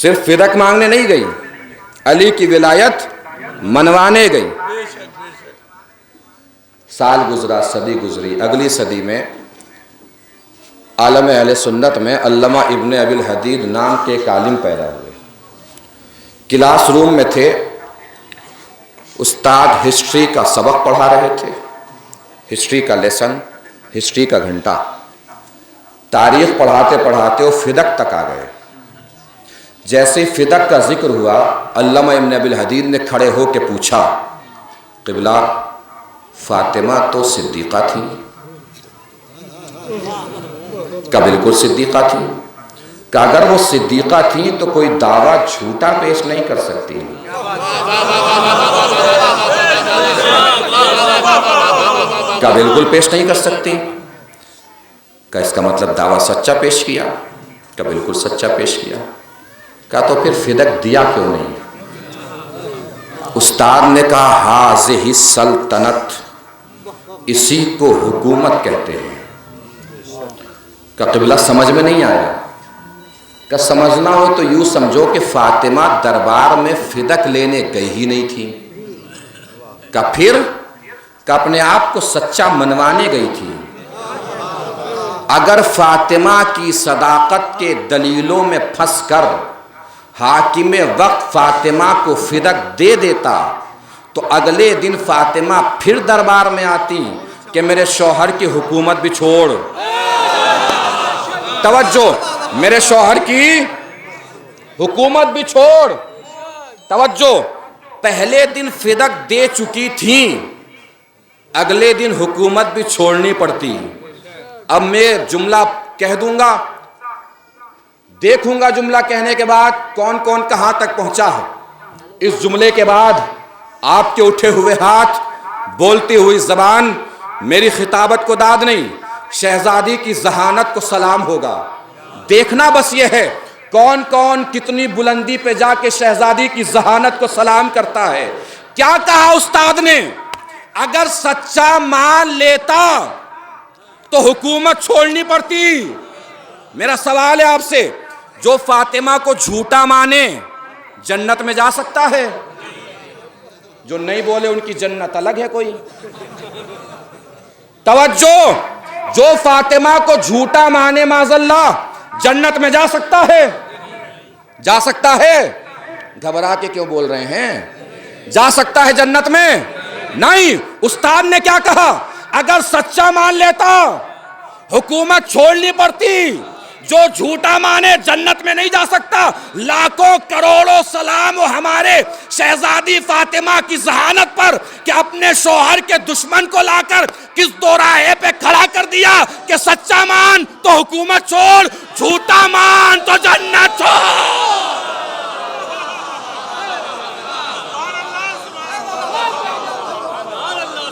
صرف فدق مانگنے نہیں گئی, علی کی ولایت منوانے گئی. سال گزرا, صدی گزری, اگلی صدی میں عالم اہل سنت میں علامہ ابن ابی الحدید نام کے ایک عالم پیدا ہوئے. کلاس روم میں تھے, استاد ہسٹری کا سبق پڑھا رہے تھے, ہسٹری کا لیسن, ہسٹری کا گھنٹہ. تاریخ پڑھاتے پڑھاتے وہ فدق تک آ گئے. جیسے فدق کا ذکر ہوا, علامہ ابن ابی الحدید نے کھڑے ہو کے پوچھا, قبلہ فاطمہ تو صدیقہ تھی؟ کہ بالکل صدیقہ تھی. کہ اگر وہ صدیقہ تھی تو کوئی دعویٰ جھوٹا پیش نہیں کر سکتی. کہ بالکل پیش نہیں کر سکتی. کہ اس کا مطلب دعویٰ سچا پیش کیا؟ کہ بالکل سچا پیش کیا. کہا تو پھر فدق دیا کیوں نہیں؟ استاد نے کہا ہاذہ سلطنت, اسی کو حکومت کہتے ہیں. کہ قبلہ سمجھ میں نہیں آیا. کہ سمجھنا ہو تو یوں سمجھو کہ فاطمہ دربار میں فدق لینے گئی ہی نہیں تھی. کہ پھر کہ اپنے آپ کو سچا منوانے گئی تھی. اگر فاطمہ کی صداقت کے دلیلوں میں پھنس کر حاکم وقت فاطمہ کو فدق دے دیتا تو اگلے دن فاطمہ پھر دربار میں آتی کہ میرے شوہر کی حکومت بھی چھوڑ. توجہ, میرے شوہر کی حکومت بھی چھوڑ. توجہ, پہلے دن فدق دے چکی تھیں, اگلے دن حکومت بھی چھوڑنی پڑتی. اب میں جملہ کہہ دوں گا, دیکھوں گا جملہ کہنے کے بعد کون کون کہاں تک پہنچا ہے. اس جملے کے بعد آپ کے اٹھے ہوئے ہاتھ, بولتی ہوئی زبان میری خطابت کو داد نہیں, شہزادی کی ذہانت کو سلام ہوگا. دیکھنا بس یہ ہے کون کون کتنی بلندی پہ جا کے شہزادی کی ذہانت کو سلام کرتا ہے. کیا کہا استاد نے؟ اگر سچا مان لیتا تو حکومت چھوڑنی پڑتی. میرا سوال ہے آپ سے, جو فاطمہ کو جھوٹا مانے جنت میں جا سکتا ہے؟ جو نہیں بولے ان کی جنت الگ ہے کوئی. توجہ، جو فاطمہ کو جھوٹا مانے معاذ اللہ جنت میں جا سکتا ہے؟ جا سکتا ہے؟ گھبرا کے کیوں بول رہے ہیں؟ جا سکتا ہے جنت میں؟ نہیں۔ استاد نے کیا کہا؟ اگر سچا مان لیتا حکومت چھوڑنی پڑتی، جو جھوٹا مانے جنت میں نہیں جا سکتا۔ لاکھوں کروڑوں سلام و ہمارے شہزادی فاطمہ کی ذہانت پر کہ اپنے شوہر کے دشمن کو لا کر کس دوراہے پہ کھڑا کر دیا کہ سچا مان تو حکومت چھوڑ، جھوٹا مان تو جنت چھوڑ۔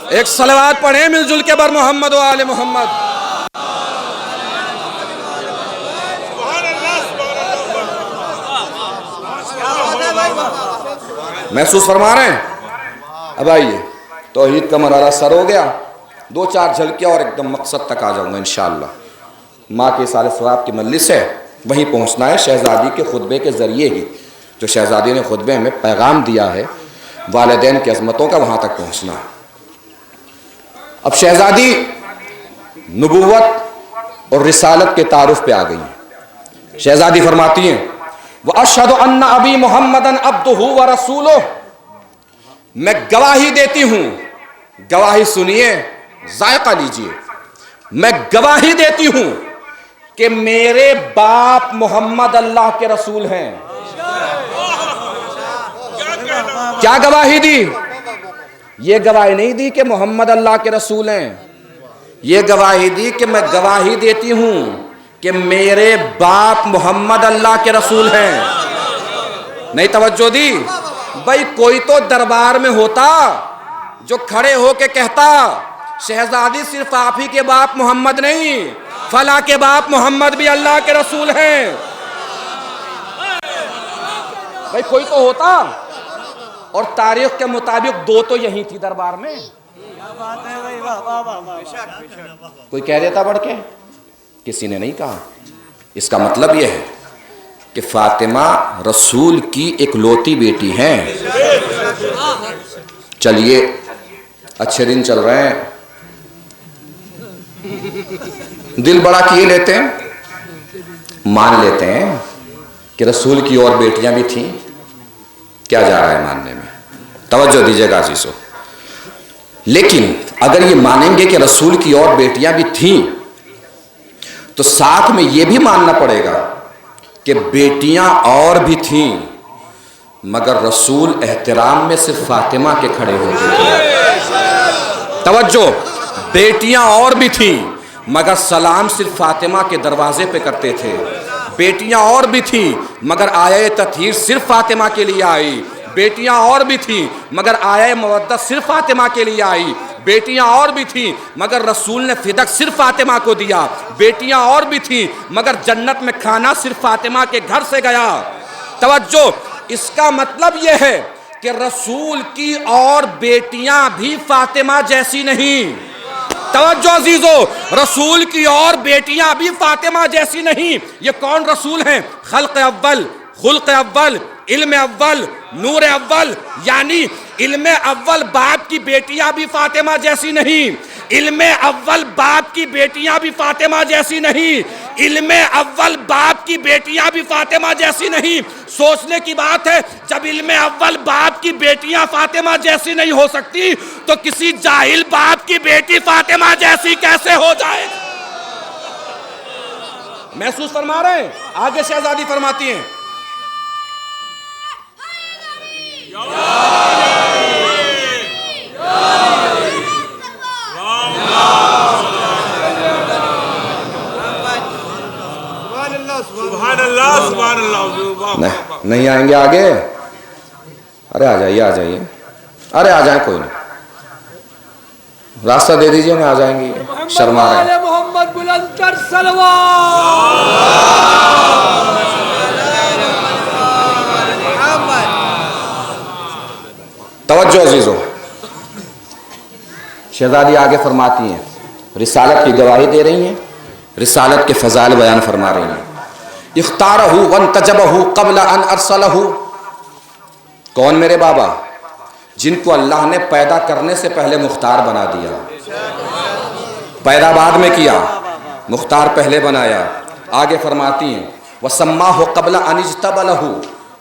ایک صلوات پڑھیں مل جل کے بر محمد و آل محمد۔ محسوس فرما رہے ہیں؟ اب آئیے، توحید کا مرحلہ سر ہو گیا، دو چار جھلکیاں اور ایک دم مقصد تک آ جاؤں گا انشاءاللہ۔ ماں کے اصال ثواب کی مجلس ہے، وہیں پہنچنا ہے شہزادی کے خطبے کے ذریعے ہی۔ جو شہزادی نے خطبے میں پیغام دیا ہے والدین کی عظمتوں کا، وہاں تک پہنچنا ہے۔ اب شہزادی نبوت اور رسالت کے تعارف پہ آ گئی ہیں۔ شہزادی فرماتی ہیں وَأَشْهَدُ أَنَّ أَبِي مُحَمَّدًا عَبْدُهُ وَرَسُولُهُ، میں گواہی دیتی ہوں، گواہی سنیے، ذائقہ لیجئے، میں گواہی دیتی ہوں کہ میرے باپ محمد اللہ کے رسول ہیں۔ کیا گواہی دی؟ یہ گواہی نہیں دی کہ محمد اللہ کے رسول ہیں، یہ گواہی دی کہ میں گواہی دیتی ہوں کہ میرے باپ محمد اللہ کے رسول ہیں۔ نہیں توجہ دی؟ بھائی کوئی تو دربار میں ہوتا جو کھڑے ہو کے کہتا شہزادی صرف آپ ہی کے باپ محمد نہیں، فلاں کے باپ محمد بھی اللہ کے رسول ہیں۔ بھائی کوئی تو ہوتا، اور تاریخ کے مطابق دو تو یہی تھی دربار میں۔ کوئی کہہ دیتا بڑھ کے؟ کسی نے نہیں کہا۔ اس کا مطلب یہ ہے کہ فاطمہ رسول کی ایک لوتی بیٹی ہیں۔ چلیے اچھے دن چل رہے ہیں، دل بڑا کیے لیتے ہیں، مان لیتے ہیں کہ رسول کی اور بیٹیاں بھی تھیں۔ کیا جا رہا ہے ماننے میں؟ توجہ دیجیے گا عزیزو۔ لیکن اگر یہ مانیں گے کہ رسول کی اور بیٹیاں بھی تھیں تو ساتھ میں یہ بھی ماننا پڑے گا کہ بیٹیاں اور بھی تھیں، مگر رسول احترام میں صرف فاطمہ کے کھڑے ہوتے تھے۔ توجہ، بیٹیاں اور بھی تھیں مگر سلام صرف فاطمہ کے دروازے پہ کرتے تھے۔ بیٹیاں اور بھی تھیں مگر آیہ تطہیر صرف فاطمہ کے لیے آئی۔ بیٹیاں اور بھی تھیں مگر آیہ مودت صرف فاطمہ کے لیے آئی۔ بیٹیاں اور بھی تھیں مگر رسول نے فدق صرف فاطمہ کو دیا۔ بیٹیاں اور بھی تھیں مگر جنت میں کھانا صرف فاطمہ کے گھر سے گیا۔ توجہ، اس کا مطلب یہ ہے کہ رسول کی اور بیٹیاں بھی فاطمہ جیسی نہیں۔ توجہ عزیزو، رسول کی اور بیٹیاں بھی فاطمہ جیسی نہیں۔ یہ کون رسول ہیں؟ خلق اول، خلق اول، علم اول، نور اول، یعنی علم اول باپ کی بیٹیاں بھی فاطمہ جیسی نہیں، علم اول باپ کی بیٹیاں بھی فاطمہ جیسی نہیں، علم اول باپ کی بیٹیاں بھی فاطمہ جیسی نہیں۔ سوچنے کی بات ہے، جب علم اول باپ کی بیٹیاں فاطمہ جیسی نہیں ہو سکتی تو کسی جاہل باپ کی بیٹی فاطمہ جیسی کیسے ہو جائے؟ محسوس فرما رہے ہیں؟ آگے شہزادی فرماتی ہیں نہیں آئیں گے آگے؟ ارے آ جائیے، آ جائیے، ارے آ جائیں، کوئی نہیں، راستہ دے دیجئے، میں آ جائیں گی، شرما رہے ہیں۔ محمد بلند کر صلوات۔ توجہ عزیزو، شہزادی آگے فرماتی ہیں، رسالت کی گواہی دے رہی ہیں، رسالت کے فضائل بیان فرما رہی ہیں۔ اختارہ وانتجبہ قبل ان ارسلہ، کون میرے بابا؟ جن کو اللہ نے پیدا کرنے سے پہلے مختار بنا دیا۔ پیدا بعد میں کیا، مختار پہلے بنایا۔ آگے فرماتی ہیں وَسَمَّاهُ قَبْلَ أَنِ اجْتَبَلَهُ،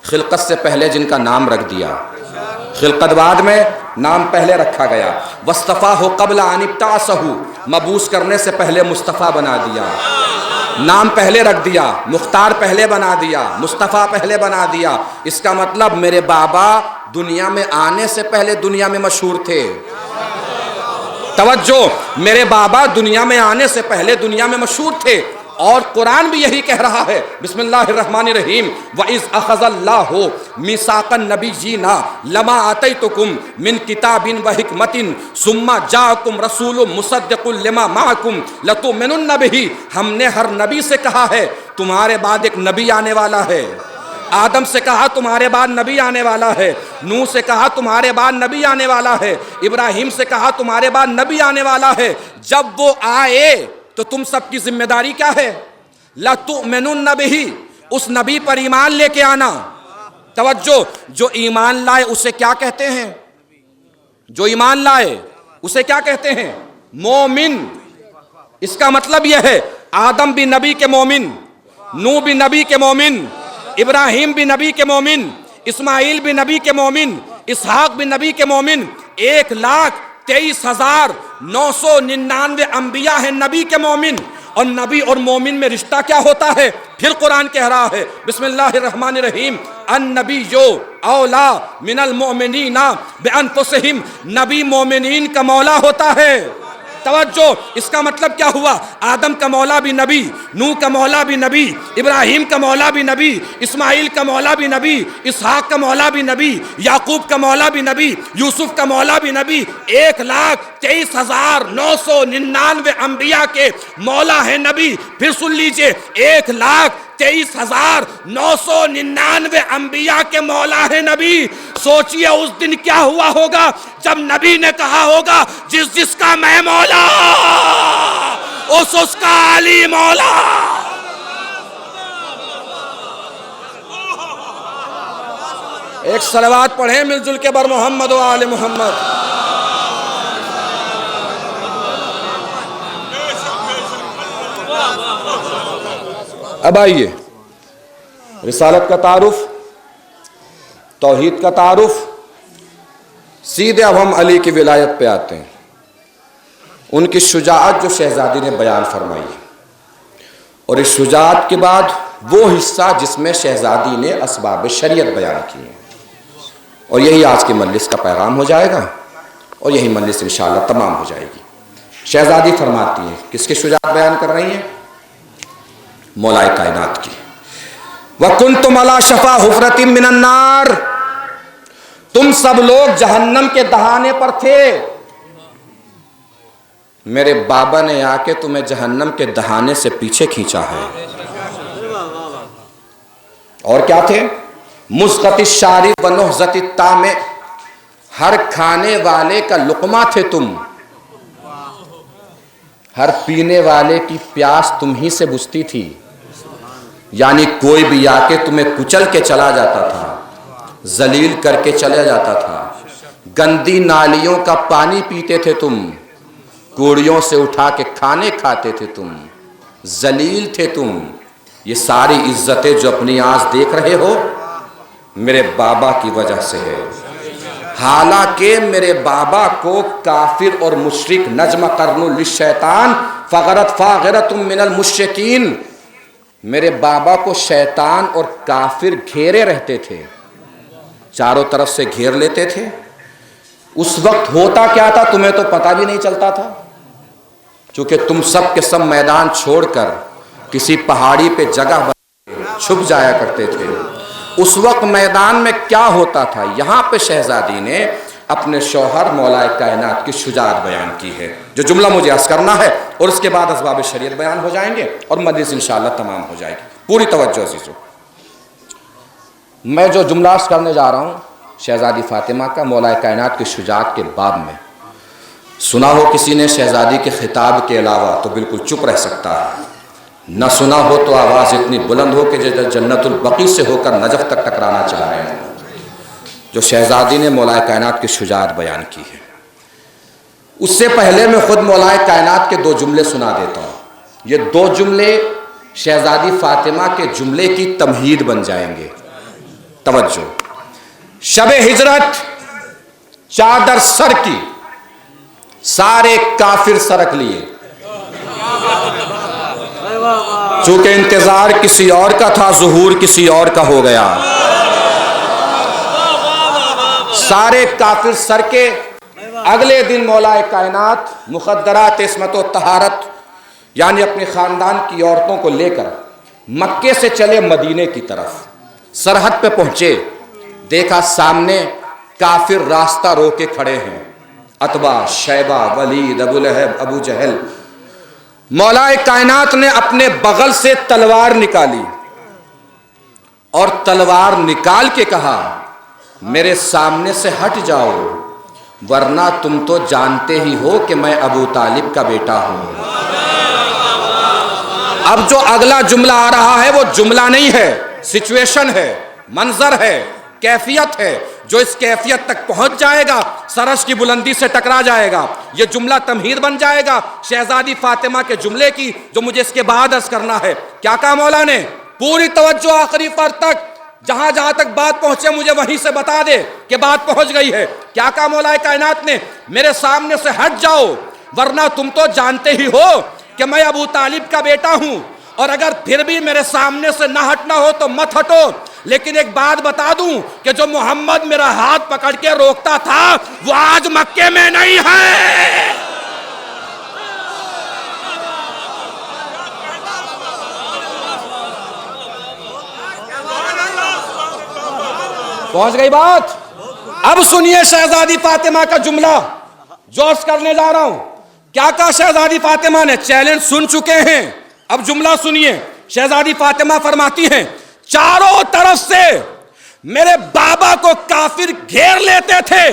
خلقت سے پہلے جن کا نام رکھ دیا، خلقت بعد میں نام پہلے رکھا گیا۔ وَاصْطَفَاهُ قَبْلَ أَنِ ابْتَعَثَهُ، مبعوث کرنے سے پہلے مصطفیٰ بنا دیا، نام پہلے رکھ دیا، مختار پہلے بنا دیا، مصطفیٰ پہلے بنا دیا۔ اس کا مطلب میرے بابا دنیا میں آنے سے پہلے دنیا میں مشہور تھے۔ توجہ، میرے بابا دنیا میں آنے سے پہلے دنیا میں مشہور تھے، اور قرآن بھی یہی کہہ رہا ہے۔ بسم اللہ الرحمن الرحیم، وَإِذْ أَخَذَ اللَّهُ مِيثَاقَ النَّبِيِّينَ لَمَا آتَيْتُكُم مِّن كِتَابٍ وَحِكْمَةٍ ثُمَّ جَاءَكُمْ رَسُولٌ مُصَدِّقٌ لِّمَا مَعَكُمْ لَتُؤْمِنُنَّ بِهِ، ہم نے ہر نبی سے کہا ہے تمہارے بعد ایک نبی آنے والا ہے۔ آدم سے کہا تمہارے بعد نبی آنے والا ہے، نوح سے کہا تمہارے بعد نبی آنے والا ہے، ابراہیم سے کہا تمہارے بعد نبی آنے والا ہے۔ جب وہ آئے تو تم سب کی ذمہ داری کیا ہے؟ لَتُؤْمِنُنَّ بِهِ، اس نبی پر ایمان لے کے آنا۔ توجہ، جو ایمان لائے اسے کیا کہتے ہیں؟ جو ایمان لائے اسے کیا کہتے ہیں؟ مومن۔ اس کا مطلب یہ ہے آدم بھی نبی کے مومن، نوح بھی نبی کے مومن، ابراہیم بھی نبی کے مومن، اسماعیل بھی نبی کے مومن، اسحاق بھی نبی کے مومن۔ 1,23,999 انبیاء ہیں نبی کے مومن۔ اور نبی اور مومن میں رشتہ کیا ہوتا ہے؟ پھر قرآن کہہ رہا ہے بسم اللہ الرحمن الرحیم، النبی اولا من المؤمنین بانفسہم، نبی مومنین کا مولا ہوتا ہے۔ توجہ، اس کا مطلب کیا ہوا؟ آدم کا مولا بھی نبی، نوح کا مولا بھی نبی، ابراہیم کا مولا بھی نبی، اسماعیل کا مولا بھی نبی، اسحاق کا مولا بھی نبی، یعقوب کا مولا بھی نبی، یوسف کا مولا بھی نبی۔ 1,23,999 انبیاء کے مولا ہے نبی۔ پھر سن لیجئے، 1,23,999 انبیاء کے مولا ہے نبی۔ سوچئے اس دن کیا ہوا ہوگا جب نبی نے کہا ہوگا جس کا میں مولا اس کا علی مولا۔ ایک صلوات پڑھیں مل جل کے بر محمد و آل محمد۔ اب آئیے رسالت کا تعارف، توحید کا تعارف، سیدھے اب ہم علی کی ولایت پہ آتے ہیں۔ ان کی شجاعت جو شہزادی نے بیان فرمائی، اور اس شجاعت کے بعد وہ حصہ جس میں شہزادی نے اسباب شریعت بیان کی ہیں، اور یہی آج کی مجلس کا پیغام ہو جائے گا، اور یہی مجلس انشاءاللہ تمام ہو جائے گی۔ شہزادی فرماتی ہیں، کس کی شجاعت بیان کر رہی ہیں؟ مولا کائنات کی۔ وَكُنْتُمْ عَلَى شَفَا حُفْرَةٍ مِّنَ النَّارِ، تم سب لوگ جہنم کے دہانے پر تھے، میرے بابا نے آ کے تمہیں جہنم کے دہانے سے پیچھے کھینچا ہے۔ اور کیا تھے؟ مُزْغَةِ الشَّارِبِ وَنُحْزَةِ الطَّعْمِ، ہر کھانے والے کا لقمہ تھے تم، ہر پینے والے کی پیاس تم ہی سے بجھتی تھی۔ یعنی کوئی بھی آ کے تمہیں کچل کے چلا جاتا تھا، ذلیل کر کے چلا جاتا تھا۔ گندی نالیوں کا پانی پیتے تھے تم، کوڑیوں سے اٹھا کے کھانے کھاتے تھے تم، ذلیل تھے تم۔ یہ ساری عزتیں جو اپنی آنکھ دیکھ رہے ہو میرے بابا کی وجہ سے ہے۔ حالانکہ میرے بابا کو کافر اور مشرک نجم قرن للشیطان فغرت فاغرت من المشرکین، میرے بابا کو شیطان اور کافر گھیرے رہتے تھے، چاروں طرف سے گھیر لیتے تھے۔ اس وقت ہوتا کیا تھا تمہیں تو پتہ بھی نہیں چلتا تھا، چونکہ تم سب کے سب میدان چھوڑ کر کسی پہاڑی پہ جگہ بنا چھپ جایا کرتے تھے۔ اس وقت میدان میں کیا ہوتا تھا، یہاں پہ شہزادی نے اپنے شوہر مولا کائنات کی شجاعت بیان کی ہے، جو جملہ مجھے عرض کرنا ہے، اور اس کے بعد اسباب شریعت بیان ہو جائیں گے اور مجلس انشاءاللہ تمام ہو جائے گی۔ پوری توجہ عزیزو، میں جو جملہ عرض کرنے جا رہا ہوں شہزادی فاطمہ کا مولا کائنات کی شجاعت کے باب میں، سنا ہو کسی نے شہزادی کے خطاب کے علاوہ تو بالکل چپ رہ سکتا ہے، نہ سنا ہو تو آواز اتنی بلند ہو کہ جنت البقیع سے ہو کر نجف تک ٹکرانا چاہ رہے ہیں۔ جو شہزادی نے مولا کائنات کی شجاعت بیان کی ہے، اس سے پہلے میں خود مولا کائنات کے 2 جملے سنا دیتا ہوں. یہ 2 جملے شہزادی فاطمہ کے جملے کی تمہید بن جائیں گے. توجہ. شب ہجرت چادر سر کی، سارے کافر سرک لیے. چونکہ انتظار کسی اور کا تھا، ظہور کسی اور کا ہو گیا. سارے کافر سر کے. اگلے دن مولا کائنات مخدرات عصمت و طہارت یعنی اپنے خاندان کی عورتوں کو لے کر مکے سے چلے مدینے کی طرف. سرحد پہ پہنچے، دیکھا سامنے کافر راستہ رو کے کھڑے ہیں. عتبہ، شیبہ، ولید، ابو لہب، ابو جہل. مولا کائنات نے اپنے بغل سے تلوار نکالی اور تلوار نکال کے کہا میرے سامنے سے ہٹ جاؤ، ورنہ تم تو جانتے ہی ہو کہ میں ابو طالب کا بیٹا ہوں. اب جو اگلا جملہ آ رہا ہے وہ جملہ نہیں ہے، سچویشن ہے، منظر ہے، کیفیت ہے. جو اس کیفیت تک پہنچ جائے گا سرش کی بلندی سے ٹکرا جائے گا. یہ جملہ تمہید بن جائے گا شہزادی فاطمہ کے جملے کی جو مجھے اس کے بعد عرض کرنا ہے. کیا کہا مولا نے؟ پوری توجہ آخری پر تک، جہاں جہاں تک بات پہنچے مجھے وہیں سے بتا دے کہ بات پہنچ گئی ہے. کیا کہا مولا کائنات نے؟ میرے سامنے سے ہٹ جاؤ، ورنہ تم تو جانتے ہی ہو کہ میں ابو طالب کا بیٹا ہوں، اور اگر پھر بھی میرے سامنے سے نہ ہٹنا ہو تو مت ہٹو. لیکن ایک بات بتا دوں کہ جو محمد میرا ہاتھ پکڑ کے روکتا تھا وہ آج مکے میں نہیں ہے. پہنچ گئی بات؟ اب سنیے شہزادی فاطمہ کا جملہ جو عرض کرنے جا رہا ہوں. کیا کہا شہزادی فاطمہ نے؟ چیلنج سن چکے ہیں، اب جملہ سنیے. شہزادی فاطمہ فرماتی ہیں چاروں طرف سے میرے بابا کو کافر گھیر لیتے تھے.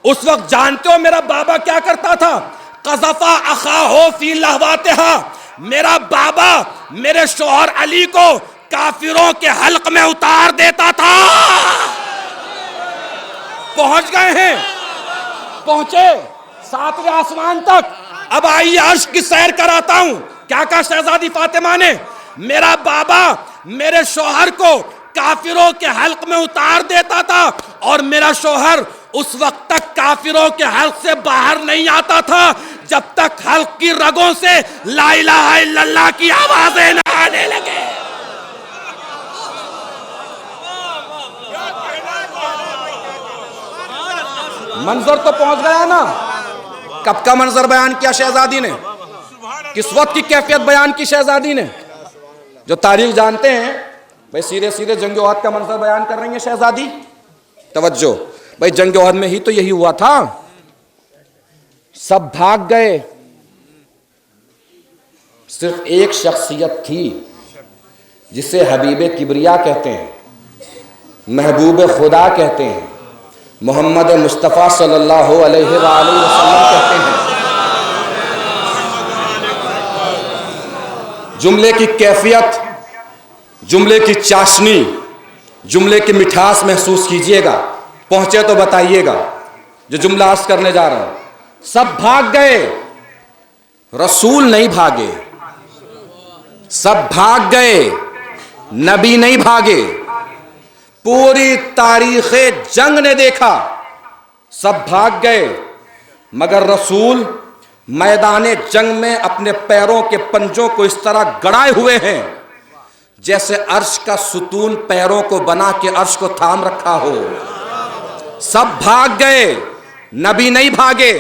اس وقت جانتے ہو میرا بابا کیا کرتا تھا؟ قذفا اخاہو فی لہواتہا. میرا بابا میرے شوہر علی کو کافروں کے حلق میں اتار دیتا تھا. پہنچ گئے ہیں، پہنچے 7ویں آسمان تک. اب آئیے عرش کی سیر کراتا ہوں. کیا کہا شہزادی فاطمہ نے؟ میرا بابا میرے شوہر کو کافروں کے حلق میں اتار دیتا تھا اور میرا شوہر اس وقت تک کافروں کے حلق سے باہر نہیں آتا تھا جب تک حلق کی رگوں سے لا الہ الا اللہ کی آوازیں نہ آنے لگے. منظر تو پہنچ گیا نا. کب کا منظر بیان کیا شہزادی نے؟ کس وقت کی کیفیت بیان کی شہزادی نے؟ جو تاریخ جانتے ہیں بھائی سیدھے سیدھے جنگ احد کا منظر بیان کر رہی ہیں شہزادی. توجہ بھائی، جنگ احد میں ہی تو یہی ہوا تھا. سب بھاگ گئے، صرف ایک شخصیت تھی جسے حبیب کبریا کہتے ہیں، محبوب خدا کہتے ہیں، محمد مصطفیٰ صلی اللہ علیہ وآلہ وسلم کہتے ہیں. جملے کی کیفیت، جملے کی چاشنی، جملے کی مٹھاس محسوس کیجئے گا. پہنچے تو بتائیے گا جو جملہ عرض کرنے جا رہا ہوں. سب بھاگ گئے، رسول نہیں بھاگے. سب بھاگ گئے، نبی نہیں بھاگے. پوری تاریخ جنگ نے دیکھا سب بھاگ گئے مگر رسول میدان جنگ میں اپنے پیروں کے پنجوں کو اس طرح گڑائے ہوئے ہیں جیسے عرش کا ستون پیروں کو بنا کے عرش کو تھام رکھا ہو. سب بھاگ گئے، نبی نہیں بھاگے.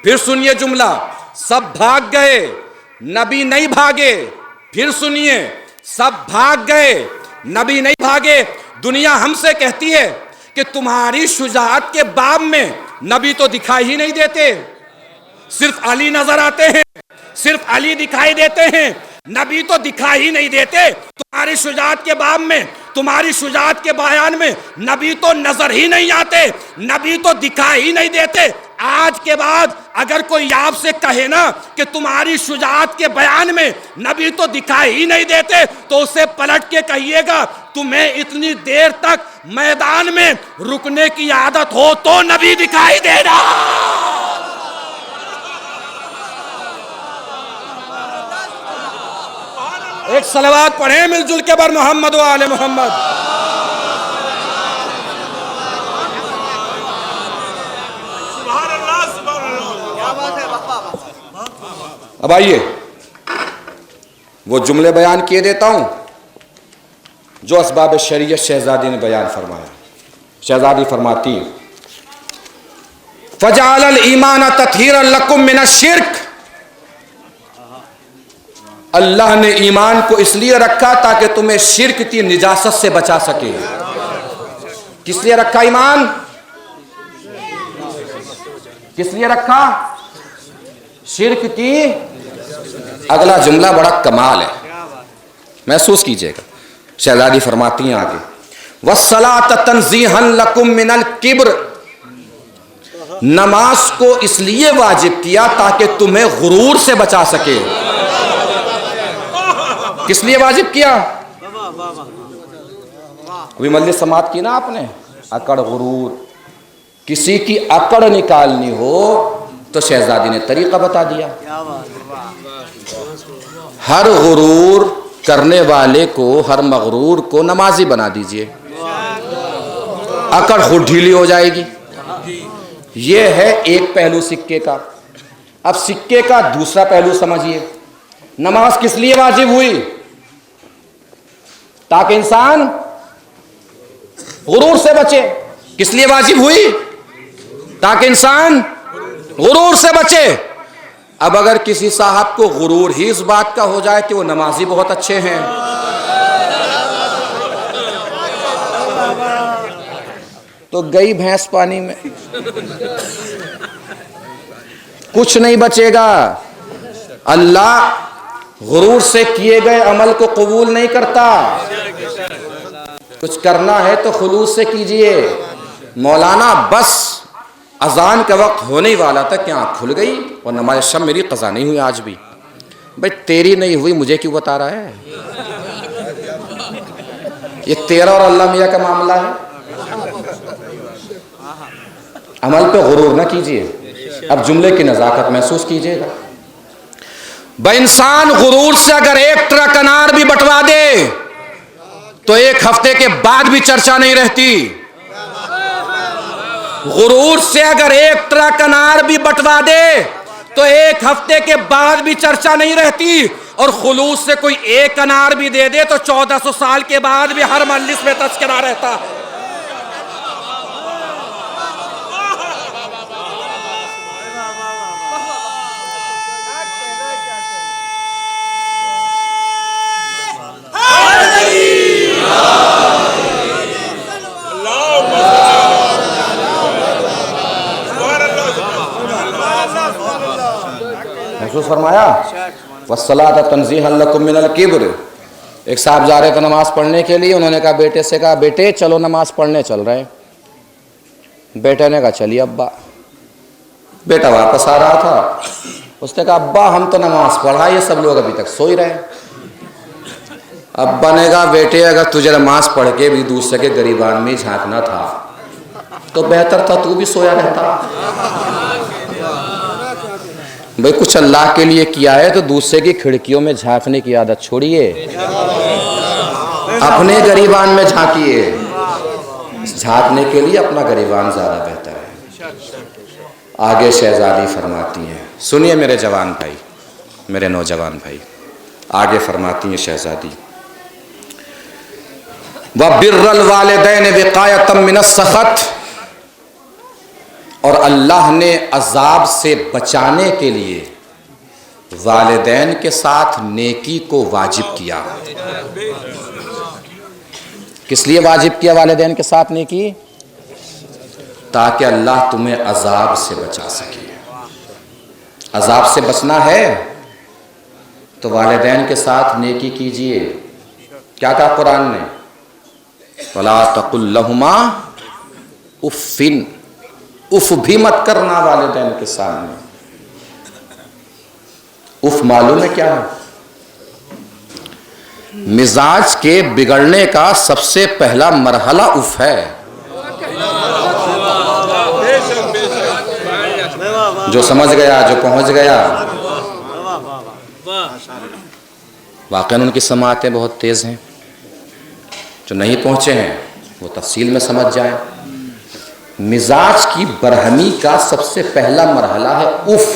پھر سنیے جملہ، سب بھاگ گئے، نبی نہیں بھاگے. پھر سنیے، سب بھاگ گئے، نبی نہیں بھاگے. دنیا ہم سے کہتی ہے کہ تمہاری شجاعت کے باب میں نبی تو دکھائی ہی نہیں دیتے، صرف علی نظر آتے ہیں، صرف علی دکھائی دیتے ہیں، نبی تو دکھائی ہی نہیں دیتے. تمہاری شجاعت کے باب میں، تمہاری شجاعت کے بیان میں نبی تو نظر ہی نہیں آتے، نبی تو دکھائی ہی نہیں دیتے. آج کے بعد اگر کوئی آپ سے کہے نا کہ تمہاری شجاعت کے بیان میں نبی تو دکھائی ہی نہیں دیتے تو اسے پلٹ کے کہیے گا تمہیں اتنی دیر تک میدان میں رکنے کی عادت ہو تو نبی دکھائی دینا. ایک صلوات پڑھیں مل جل کے بر محمد و آل محمد. اب آئیے وہ جملے بیان کیے دیتا ہوں جو اسباب شریعت شہزادی نے بیان فرمایا. شہزادی فرماتی فَجَعَلَ الْإِيمَانَ تَطْهِيرًا لَكُم مِّنَ الشِّرْكِ. اللہ نے ایمان کو اس لیے رکھا تاکہ تمہیں شرک کی نجاست سے بچا سکے. کس لیے رکھا ایمان؟ کس لیے رکھا؟ شرک کی. اگلا جملہ بڑا کمال ہے, محسوس کیجئے گا. شہزادی فرماتی ہیں آگے وَالصَّلَاةَ تَنزِيهًا لَكُم مِّنَ الْكِبْرِ. نماز کو اس لیے واجب کیا تاکہ تمہیں غرور سے بچا سکے. کس لیے واجب کیا؟ ابھی مجلس سماعت کی نا آپ نے, اکڑ غرور. کسی کی اکڑ نکالنی ہو تو شہزادی نے طریقہ بتا دیا. ہر غرور کرنے والے کو, ہر مغرور کو نمازی بنا دیجئے, اکڑ خود ڈھیلی ہو جائے گی. یہ ہے ایک پہلو سکے کا. اب سکے کا دوسرا پہلو سمجھیے. نماز کس لیے واجب ہوئی؟ تاکہ انسان غرور سے بچے. کس لیے واجب ہوئی؟ تاکہ انسان غرور سے بچے. اب اگر کسی صاحب کو غرور ہی اس بات کا ہو جائے کہ وہ نمازی بہت اچھے ہیں, تو گئی بھینس پانی میں, کچھ نہیں بچے گا. اللہ غرور سے کیے گئے عمل کو قبول نہیں کرتا. کچھ کرنا ہے تو خلوص سے کیجئے. مولانا بس اذان کا وقت ہونے ہی والا تھا کہ آنکھ کھل گئی اور نماز شب میری قضا نہیں ہوئی آج بھی. بھئی تیری نہیں ہوئی مجھے کیوں بتا رہا ہے؟ یہ تیرا اور اللہ میاں کا معاملہ ہے. عمل پہ غرور نہ کیجئے. اب جملے کی نزاکت محسوس کیجئے گا. بھئی انسان غرور سے اگر ایک ٹرک انار بھی بٹوا دے تو ایک ہفتے کے بعد بھی چرچا نہیں رہتی. غرور سے اگر ایک ٹرک انار بھی بٹوا دے تو ایک ہفتے کے بعد بھی چرچا نہیں رہتی. اور خلوص سے کوئی ایک انار بھی دے دے تو 1400 سال کے بعد بھی ہر مجلس میں تذکرہ رہتا. محسوس فرمایا وَالصَّلَاةَ تَنزِيهًا لَكُم مِّنَ الْكِبْرِ. ایک صاحب جا رہے تھے نماز پڑھنے کے لیے. انہوں نے کہا بیٹے سے کہا بیٹے چلو نماز پڑھنے چل رہے. بیٹے نے کہا چلیے ابا. بیٹا واپس آ رہا تھا. اس نے کہا ابا ہم تو نماز پڑھا, یہ سب لوگ ابھی تک سو ہی رہے. ابا نے کہا بیٹے اگر تجھے نماز پڑھ کے بھی دوسرے کے گریبان میں جھانکنا تھا تو بہتر تھا تو بھی سویا رہتا. بھئی کچھ اللہ کے لیے کیا ہے تو دوسرے کی کھڑکیوں میں جھانکنے کی عادت چھوڑیے, اپنے گریبان میں جھانکیے. جھانکنے کے لیے اپنا گریبان زیادہ بہتر ہے. آگے شہزادی فرماتی ہیں, سنیے میرے جوان بھائی, میرے نوجوان بھائی. آگے فرماتی ہیں شہزادی وَبِرَّ الْوَالِدَيْنِ وِقَایَةً مِّنَ السَّخَطِ. اور اللہ نے عذاب سے بچانے کے لیے والدین کے ساتھ نیکی کو واجب کیا. کس لیے واجب کیا والدین کے ساتھ نیکی؟ تاکہ اللہ تمہیں عذاب سے بچا سکے. عذاب سے بچنا ہے تو والدین کے ساتھ نیکی کیجئے. کیا کہا قرآن نے؟ وَلَا تَقُلْ لَهُمَا اُفٍّ. اف بھی مت کرنا والدین کے سامنے. اف معلوم ہے کیا ہے؟ مزاج کے بگڑنے کا سب سے پہلا مرحلہ اف ہے. جو سمجھ گیا, جو پہنچ گیا. واقعاً ان کی سماعتیں بہت تیز ہیں. جو نہیں پہنچے ہیں وہ تفصیل میں سمجھ جائیں. مزاج کی برہمی کا سب سے پہلا مرحلہ ہے اف.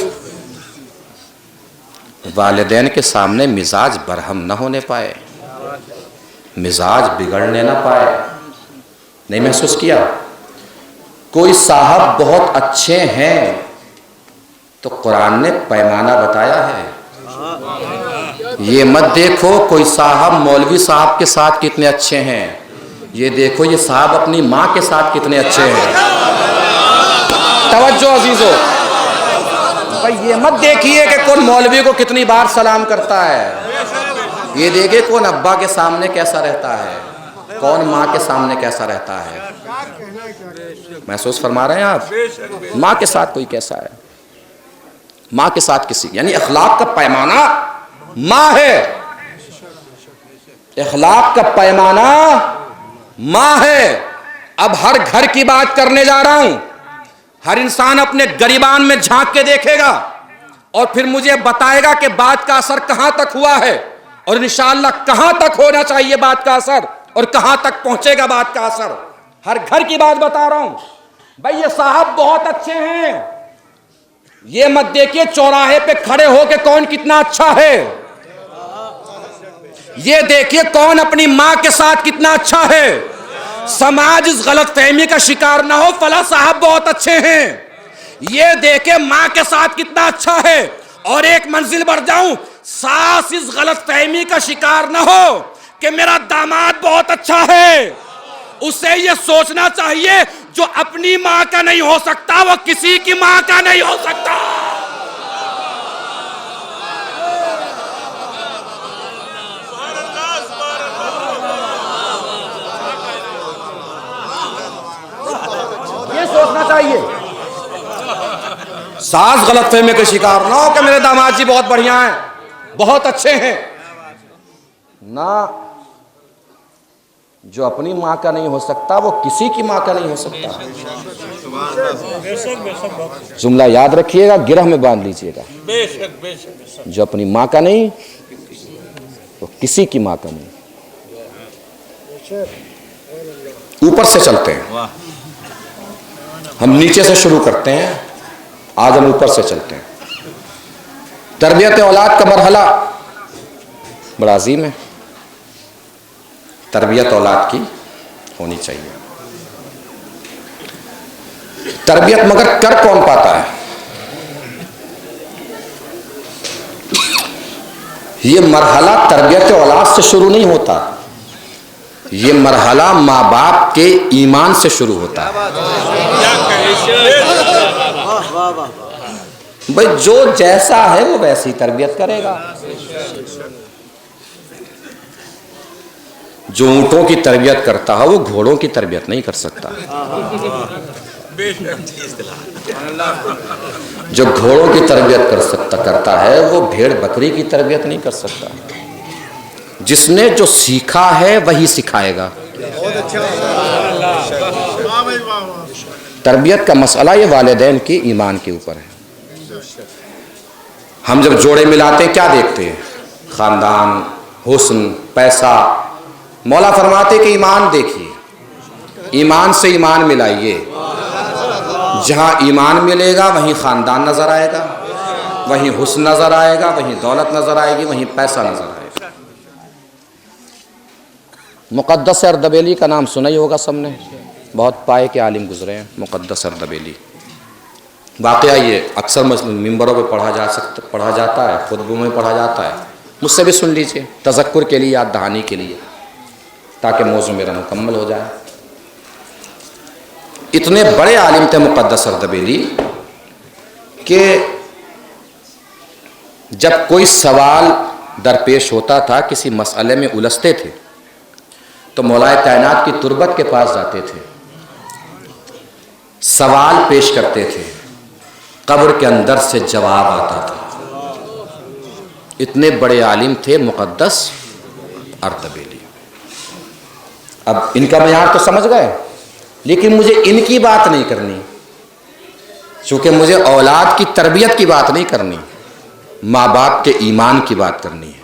والدین کے سامنے مزاج برہم نہ ہونے پائے، مزاج بگڑنے نہ پائے. نہیں محسوس کیا؟ کوئی صاحب بہت اچھے ہیں تو قرآن نے پیمانہ بتایا ہے. یہ مت دیکھو کوئی صاحب مولوی صاحب کے ساتھ کتنے اچھے ہیں، یہ دیکھو یہ صاحب اپنی ماں کے ساتھ کتنے اچھے ہیں. توجہ عزیزو، بھائی یہ مت دیکھیے کہ کون مولوی کو کتنی بار سلام کرتا ہے، یہ دیکھے کون ابا کے سامنے کیسا رہتا ہے، کون ماں کے سامنے کیسا رہتا ہے. محسوس فرما رہے ہیں آپ؟ ماں کے ساتھ کوئی کیسا ہے، ماں کے ساتھ کسی، یعنی اخلاق کا پیمانہ ماں ہے. اخلاق کا پیمانہ ماں ہے. اب ہر گھر کی بات کرنے جا رہا ہوں. ہر انسان اپنے گریبان میں جھانک کے دیکھے گا اور پھر مجھے بتائے گا کہ بات کا اثر کہاں تک ہوا ہے اور انشاءاللہ کہاں تک ہونا چاہیے بات کا اثر اور کہاں تک پہنچے گا بات کا اثر. ہر گھر کی بات بتا رہا ہوں. بھائی یہ صاحب بہت اچھے ہیں، یہ مت دیکھیے چوراہے پہ کھڑے ہو کے کون کتنا اچھا ہے، یہ دیکھیے کون اپنی ماں کے ساتھ کتنا اچھا ہے. سماج اس غلط فہمی کا شکار نہ ہو فلاں صاحب بہت اچھے ہیں، یہ دیکھے ماں کے ساتھ کتنا اچھا ہے. اور ایک منزل بڑھ جاؤں، ساس اس غلط فہمی کا شکار نہ ہو کہ میرا داماد بہت اچھا ہے. اسے یہ سوچنا چاہیے جو اپنی ماں کا نہیں ہو سکتا وہ کسی کی ماں کا نہیں ہو سکتا. یہ سوچنا چاہیے. ساس غلط فہمی کے شکار نہ ہو کہ میرے داماد جی بہت بڑھیا ہیں، بہت اچھے ہیں. نہ، جو اپنی ماں کا نہیں ہو سکتا وہ کسی کی ماں کا نہیں ہو سکتا. جملہ یاد رکھیے گا، گرہ میں باندھ لیجئے گا. جو اپنی ماں کا نہیں وہ کسی کی ماں کا نہیں. اوپر سے چلتے ہیں، ہم نیچے سے شروع کرتے ہیں، آج ہم اوپر سے چلتے ہیں. تربیت اولاد کا مرحلہ بڑا عظیم ہے. تربیت اولاد کی ہونی چاہیے. تربیت مگر کر کون پاتا ہے؟ یہ مرحلہ تربیت اولاد سے شروع نہیں ہوتا، یہ مرحلہ ماں باپ کے ایمان سے شروع ہوتا ہے. بھائی جو جیسا ہے وہ ویسی تربیت کرے گا. جو اونٹوں کی تربیت کرتا ہے وہ گھوڑوں کی تربیت نہیں کر سکتا. جو گھوڑوں کی تربیت کرتا ہے وہ بھیڑ بکری کی تربیت نہیں کر سکتا. جس نے جو سیکھا ہے وہی سکھائے گا. تربیت کا مسئلہ یہ والدین کے ایمان کے اوپر ہے. ہم جب جوڑے ملاتے ہیں کیا دیکھتے ہیں؟ خاندان، حسن، پیسہ. مولا فرماتے کہ ایمان دیکھیے، ایمان سے ایمان ملائیے. جہاں ایمان ملے گا وہیں خاندان نظر آئے گا، وہیں حسن نظر آئے گا، وہیں دولت نظر آئے گی، وہیں پیسہ نظر آئے گا. مقدس اردبیلی کا نام سنا ہی ہوگا سب نے، بہت پائے کے عالم گزرے ہیں. مقدس اردبیلی واقعہ یہ اکثر ممبروں پہ پڑھا جاتا ہے، خطبوں میں پڑھا جاتا ہے. مجھ سے بھی سن لیجئے تذکر کے لیے، یاد دہانی کے لیے، تاکہ موضوع میرا مکمل ہو جائے. اتنے بڑے عالم تھے مقدس اردبیلی کہ جب کوئی سوال درپیش ہوتا تھا، کسی مسئلے میں الجھتے تھے تو مولا کائنات کی تربت کے پاس جاتے تھے، سوال پیش کرتے تھے، قبر کے اندر سے جواب آتا تھا. اتنے بڑے عالم تھے مقدس اردبیلی. اب ان کا معیار تو سمجھ گئے، لیکن مجھے ان کی بات نہیں کرنی، چونکہ مجھے اولاد کی تربیت کی بات نہیں کرنی، ماں باپ کے ایمان کی بات کرنی ہے.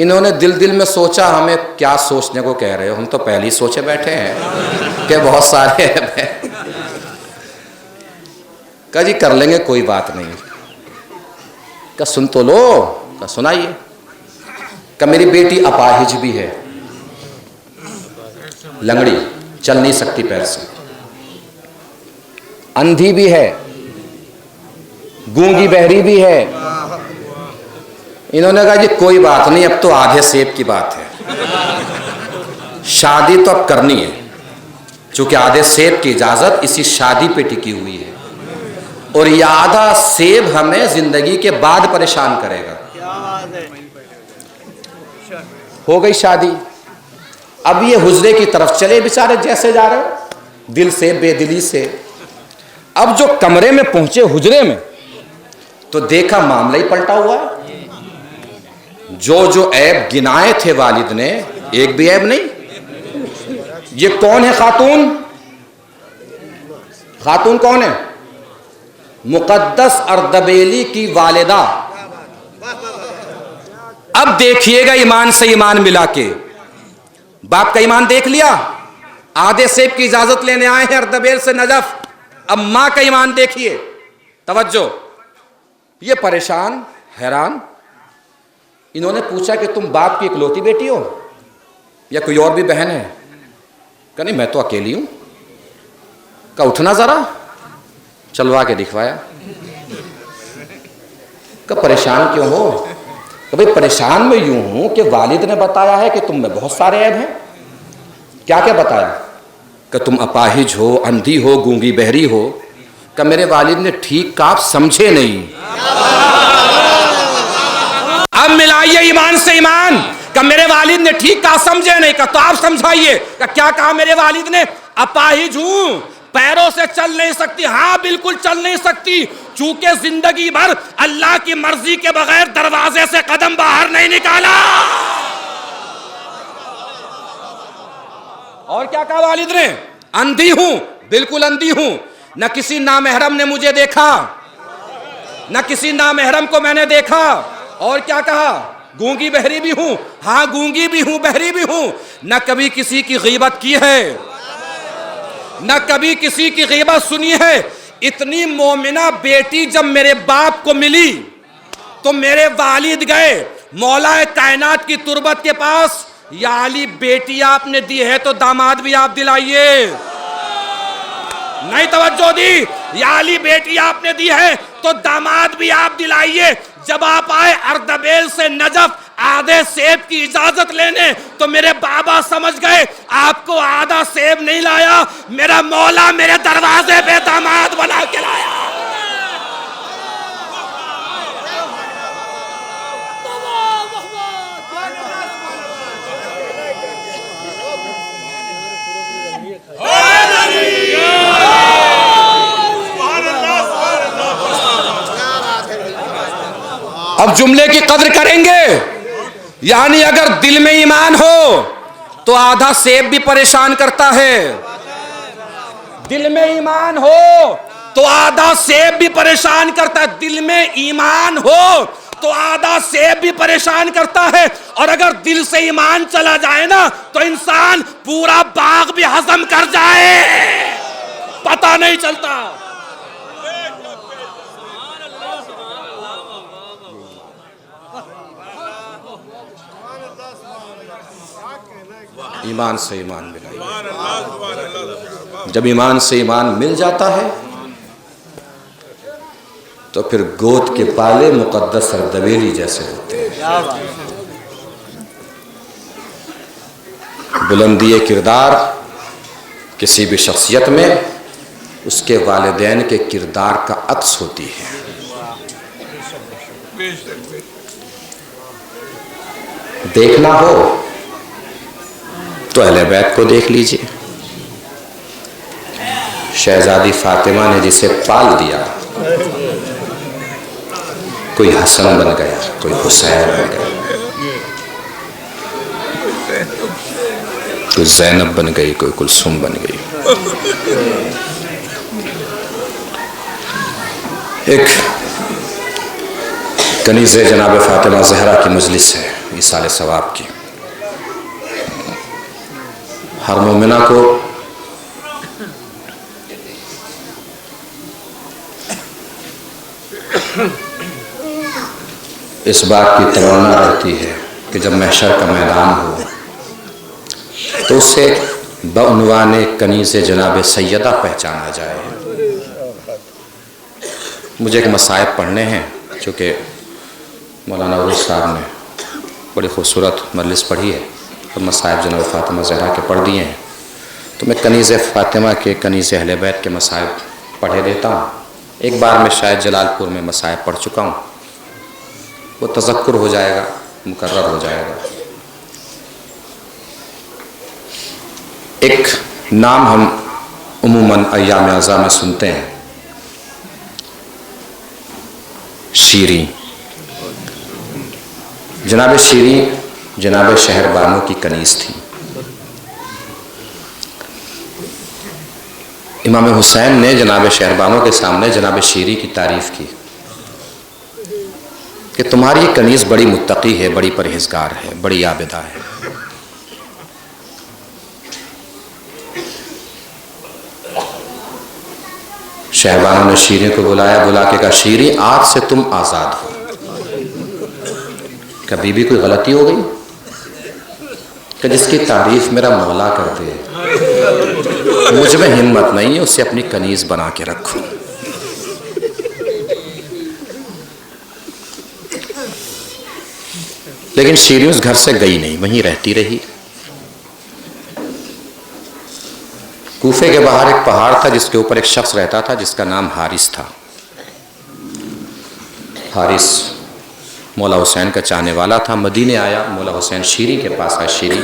انہوں نے دل میں سوچا ہمیں کیا سوچنے کو کہہ رہے ہو، ہم تو پہلے ہی سوچے بیٹھے ہیں کہ بہت سارے ہیں۔ کہا جی کر لیں گے کوئی بات نہیں۔ کہا سن تو لو۔ کہا سنائیے۔ کہا میری بیٹی اپاہج بھی ہے، لنگڑی، چل نہیں سکتی پیر سے، اندھی بھی ہے، گونگی بہری بھی ہے۔ انہوں نے کہا جی کوئی بات نہیں، اب تو آدھے سیب کی بات ہے، شادی تو اب کرنی ہے، چونکہ آدھے سیب کی اجازت اسی شادی پہ ٹکی ہوئی ہے، اور یہ آدھا سیب ہمیں زندگی کے بعد پریشان کرے گا۔ ہو گئی شادی۔ اب یہ حجرے کی طرف چلے بیچارے جیسے جا رہے، دل سے، بے دلی سے۔ اب جو کمرے میں پہنچے حجرے میں تو دیکھا معاملہ ہی پلٹا ہوا ہے۔ جو عیب گنائے تھے والد نے، ایک بھی عیب نہیں۔ یہ کون ہے خاتون؟ خاتون کون ہے؟ مقدس اردبیلی کی والدہ۔ اب دیکھیے گا ایمان سے ایمان ملا کے، باپ کا ایمان دیکھ لیا، آدھے سیب کی اجازت لینے آئے ہیں اردبیل سے نجف۔ اب ماں کا ایمان دیکھیے، توجہ۔ یہ پریشان، حیران۔ انہوں نے پوچھا کہ تم باپ کی اکلوتی بیٹی ہو یا کوئی اور بھی بہن ہے؟ کہ نہیں میں تو اکیلی ہوں۔ کہ اٹھنا ذرا، چلوا کے دکھوایا۔ کہ پریشان کیوں ہو؟ کہ بھئی پریشان میں یوں ہوں کہ والد نے بتایا ہے کہ تم میں بہت سارے عیب ہیں۔ کیا کیا بتایا؟ کہ تم اپاہج ہو، اندھی ہو، گونگی بہری ہو۔ کہ میرے والد نے ٹھیک کہا، آپ سمجھے نہیں۔ اب ملائیے ایمان سے ایمان۔ کہ میرے والد نے ٹھیک کہا، سمجھے نہیں۔ کہ تو آپ سمجھائیے۔ کہ کیا کہا میرے والد نے؟ اپاہج ہوں، پیروں سے چل نہیں سکتی۔ ہاں بالکل چل نہیں سکتی، چونکہ زندگی بھر اللہ کی مرضی کے بغیر دروازے سے قدم باہر نہیں نکالا۔ اور کیا کہا والد نے؟ اندھی ہوں، بالکل اندھی ہوں، نہ کسی نامحرم نے مجھے دیکھا، نہ کسی نامحرم کو میں نے دیکھا۔ اور کیا کہا؟ گونگی بہری بھی ہوں، ہاں گونگی بھی ہوں، بہری بھی ہوں، نہ کبھی کسی کی غیبت کی ہے، نہ کبھی کسی کی غیبت سنی ہے۔ اتنی مومنہ بیٹی جب میرے باپ کو ملی تو میرے والد گئے مولا کائنات کی تربت کے پاس، یا علی بیٹی آپ نے دی ہے تو داماد بھی آپ دلائیے۔ نہیں توجہ دی؟ یا علی بیٹی آپ نے دی ہے تو داماد بھی آپ دلائیے۔ جب آپ آئے اردبیل سے نجف آدھے سیب کی اجازت لینے تو میرے بابا سمجھ گئے آپ کو آدھا سیب نہیں لایا، میرا مولا میرے دروازے پہ داماد بنا کے لایا۔ اب جملے کی قدر کریں گے، یعنی اگر دل میں ایمان ہو تو آدھا سیب بھی پریشان کرتا ہے، دل میں ایمان ہو تو آدھا سیب بھی پریشان کرتا ہے، دل میں ایمان ہو تو آدھا سیب بھی پریشان کرتا ہے، اور اگر دل سے ایمان چلا جائے نا تو انسان پورا باغ بھی ہضم کر جائے، پتہ نہیں چلتا۔ ایمان سے ایمان ملائیے۔ جب ایمان سے ایمان مل جاتا ہے تو پھر گود کے پالے مقدس اردبیلی جیسے ہوتے ہیں۔ بلندی کردار کسی بھی شخصیت میں اس کے والدین کے کردار کا عکس ہوتی ہے۔ دیکھنا ہو تو اہل بیت کو دیکھ لیجئے۔ شہزادی فاطمہ نے جسے پال دیا، کوئی حسن بن گیا، کوئی حسین بن گیا، کوئی زینب بن گئی، کوئی کلثوم بن گئی۔ ایک کنیز جناب فاطمہ زہرا کی مجلس ہے، ایصال ثواب کی۔ ہر مومنہ کو اس بات کی تمنا رہتی ہے کہ جب محشر کا میدان ہو تو اسے بعنوان کنیز جناب سیدہ پہچانا جائے۔ مجھے ایک مصائب پڑھنے ہیں، چونکہ مولانا عروج صاحب نے بڑی خوبصورت مجلس پڑھی ہے اور مصائب جناب فاطمہ زہرا کے پڑھ دیے ہیں، تو میں کنیز فاطمہ کے، کنیز اہل بیت کے مصائب پڑھے دیتا ہوں۔ ایک بار میں شاید جلال پور میں مصائب پڑھ چکا ہوں، وہ تذکر ہو جائے گا، مکرر ہو جائے گا۔ ایک نام ہم عموماً ایام عزا میں سنتے ہیں، شیریں۔ جناب شیریں جناب شہر بانو کی کنیز تھی۔ امام حسین نے جناب شہر بانو کے سامنے جناب شیریں کی تعریف کی کہ تمہاری یہ کنیز بڑی متقی ہے، بڑی پرہیزگار ہے، بڑی عابدہ ہے۔ شہر بانو نے شیریں کو بلایا، بلا کے کہا شیریں آج سے تم آزاد ہو۔ کبھی بھی کوئی غلطی ہو گئی کہ جس کی تعریف میرا مولا کرتے ہیں، مجھ میں ہمت نہیں ہے اسے اپنی کنیز بنا کے رکھوں۔ لیکن شیریں اس گھر سے گئی نہیں، وہیں رہتی رہی۔ کوفے کے باہر ایک پہاڑ تھا جس کے اوپر ایک شخص رہتا تھا جس کا نام حارث تھا۔ حارث مولا حسین کا چاہنے والا تھا، مدینے آیا، مولا حسین شیریں کے پاس آیا، شیریں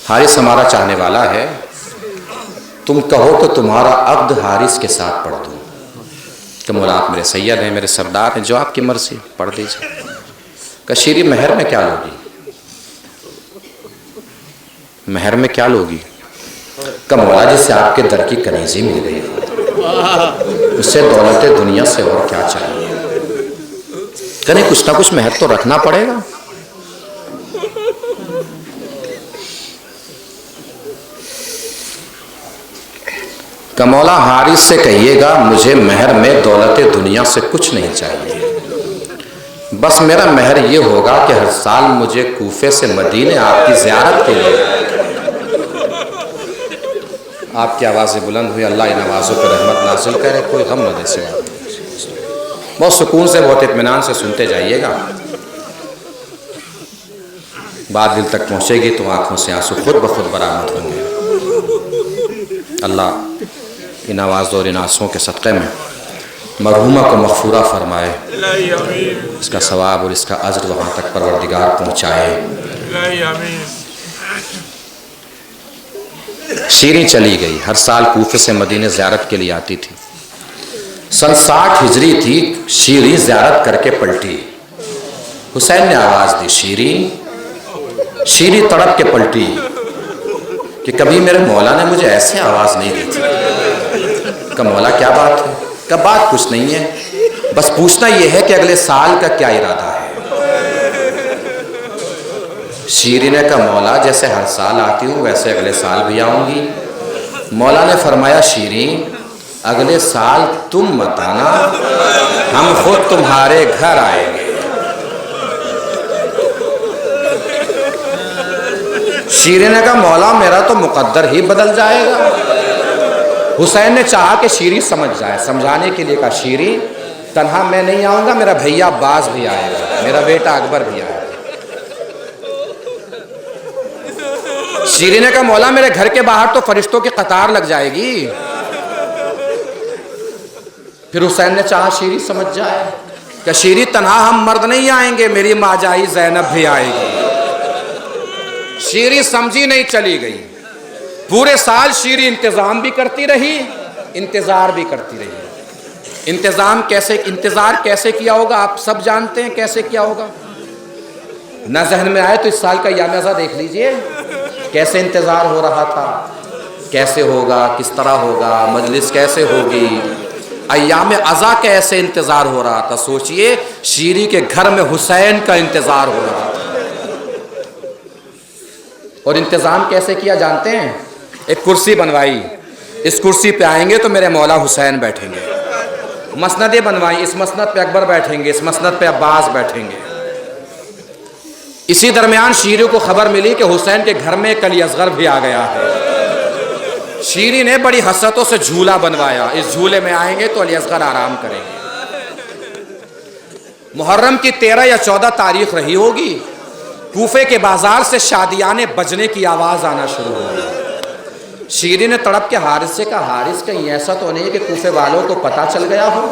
حارث ہمارا چاہنے والا ہے، تم کہو تو تمہارا عقد حارث کے ساتھ پڑھ دوں۔ کہ مولا آپ میرے سید ہیں، میرے سردار ہیں، جو آپ کی مرضی پڑھ دیجئے۔ کہ شیریں مہر میں کیا لوگی؟ مہر میں کیا لوگی؟ کہ مولا جس سے آپ کے در کی کنیزی مل گئی، اس سے دولت دنیا سے اور کیا چاہیے؟ کہ نہیں کچھ نہ کچھ مہر تو رکھنا پڑے گا۔ کہ مولا حارث سے کہیے گا مجھے مہر میں دولت دنیا سے کچھ نہیں چاہیے، بس میرا مہر یہ ہوگا کہ ہر سال مجھے کوفے سے مدینے آپ کی زیارت کے لیے۔ آپ کی آوازیں بلند ہوئی، اللہ ان آوازوں پر رحمت نازل کرے، کوئی غم نہ دے سوا۔ بہت سکون سے، بہت اطمینان سے سنتے جائیے گا، بات دل تک پہنچے گی تو آنکھوں سے آنسو خود بخود برآمد ہوں گے۔ اللہ ان آوازوں اور ان آنسوؤں کے صدقے میں مرحومہ کو مغفورہ فرمائے، اس کا ثواب اور اس کا اجر وہاں تک پروردگار پہنچائے۔ شیریں چلی گئی، ہر سال کوفے سے مدینے زیارت کے لیے آتی تھی۔ سن 60 ہجری تھی، شیریں زیارت کر کے پلٹی۔ حسین نے آواز دی شیریں، شیریں تڑپ کے پلٹی کہ کبھی میرے مولا نے مجھے ایسے آواز نہیں دی تھی۔ کہ مولا کیا بات ہے؟ کہ بات کچھ نہیں ہے، بس پوچھنا یہ ہے کہ اگلے سال کا کیا ارادہ ہے؟ شیریں نے کہا مولا جیسے ہر سال آتی ہوں ویسے اگلے سال بھی آؤں گی۔ مولا نے فرمایا شیریں اگلے سال تم مت آنا، ہم خود تمہارے گھر آئیں گے۔ شیریں نے کہا مولا میرا تو مقدر ہی بدل جائے گا۔ حسین نے چاہا کہ شیریں سمجھ جائے، سمجھانے کے لیے کہا شیریں تنہا میں نہیں آؤں گا، میرا بھیا عباس بھی آئے گا، میرا بیٹا اکبر بھی آئے گا۔ شیریں نے کہا مولا میرے گھر کے باہر تو فرشتوں کی قطار لگ جائے گی۔ پھر حسین نے چاہا شیریں سمجھ جائے کہ شیریں تنہا ہم مرد نہیں آئیں گے، میری ماں جائی زینب بھی آئے گی۔ شیریں سمجھی نہیں، چلی گئی۔ پورے سال شیریں انتظام بھی کرتی رہی، انتظار بھی کرتی رہی۔ انتظار کیسے کیا ہوگا آپ سب جانتے ہیں کیسے کیا ہوگا۔ نہ ذہن میں آئے تو اس سال کا ایام عزا دیکھ لیجئے کیسے انتظار ہو رہا تھا، کیسے ہوگا، کس طرح ہوگا، مجلس کیسے ہوگی، ایام عزا کیسے انتظار ہو رہا تھا۔ سوچئے شیریں کے گھر میں حسین کا انتظار ہو رہا تھا۔ اور انتظام کیسے کیا جانتے ہیں؟ ایک کرسی بنوائی، اس کرسی پہ آئیں گے تو میرے مولا حسین بیٹھیں گے، مسندیں بنوائی، اس مسند پہ اکبر بیٹھیں گے، اس مسند پہ عباس بیٹھیں گے۔ اسی درمیان شیری کو خبر ملی کہ حسین کے گھر میں ایک علی اصغر بھی آ گیا ہے۔ شیری نے بڑی حسرتوں سے جھولا بنوایا، اس جھولے میں آئیں گے تو علی اصغر آرام کریں گے۔ محرم کی 13 یا 14 تاریخ رہی ہوگی، کوفے کے بازار سے شادیانے بجنے کی آواز آنا شروع ہو گئی۔ شیری نے تڑپ کے حارث سے کہا، حارث کہیں ایسا تو نہیں کہ کوفے والوں کو پتہ چل گیا ہو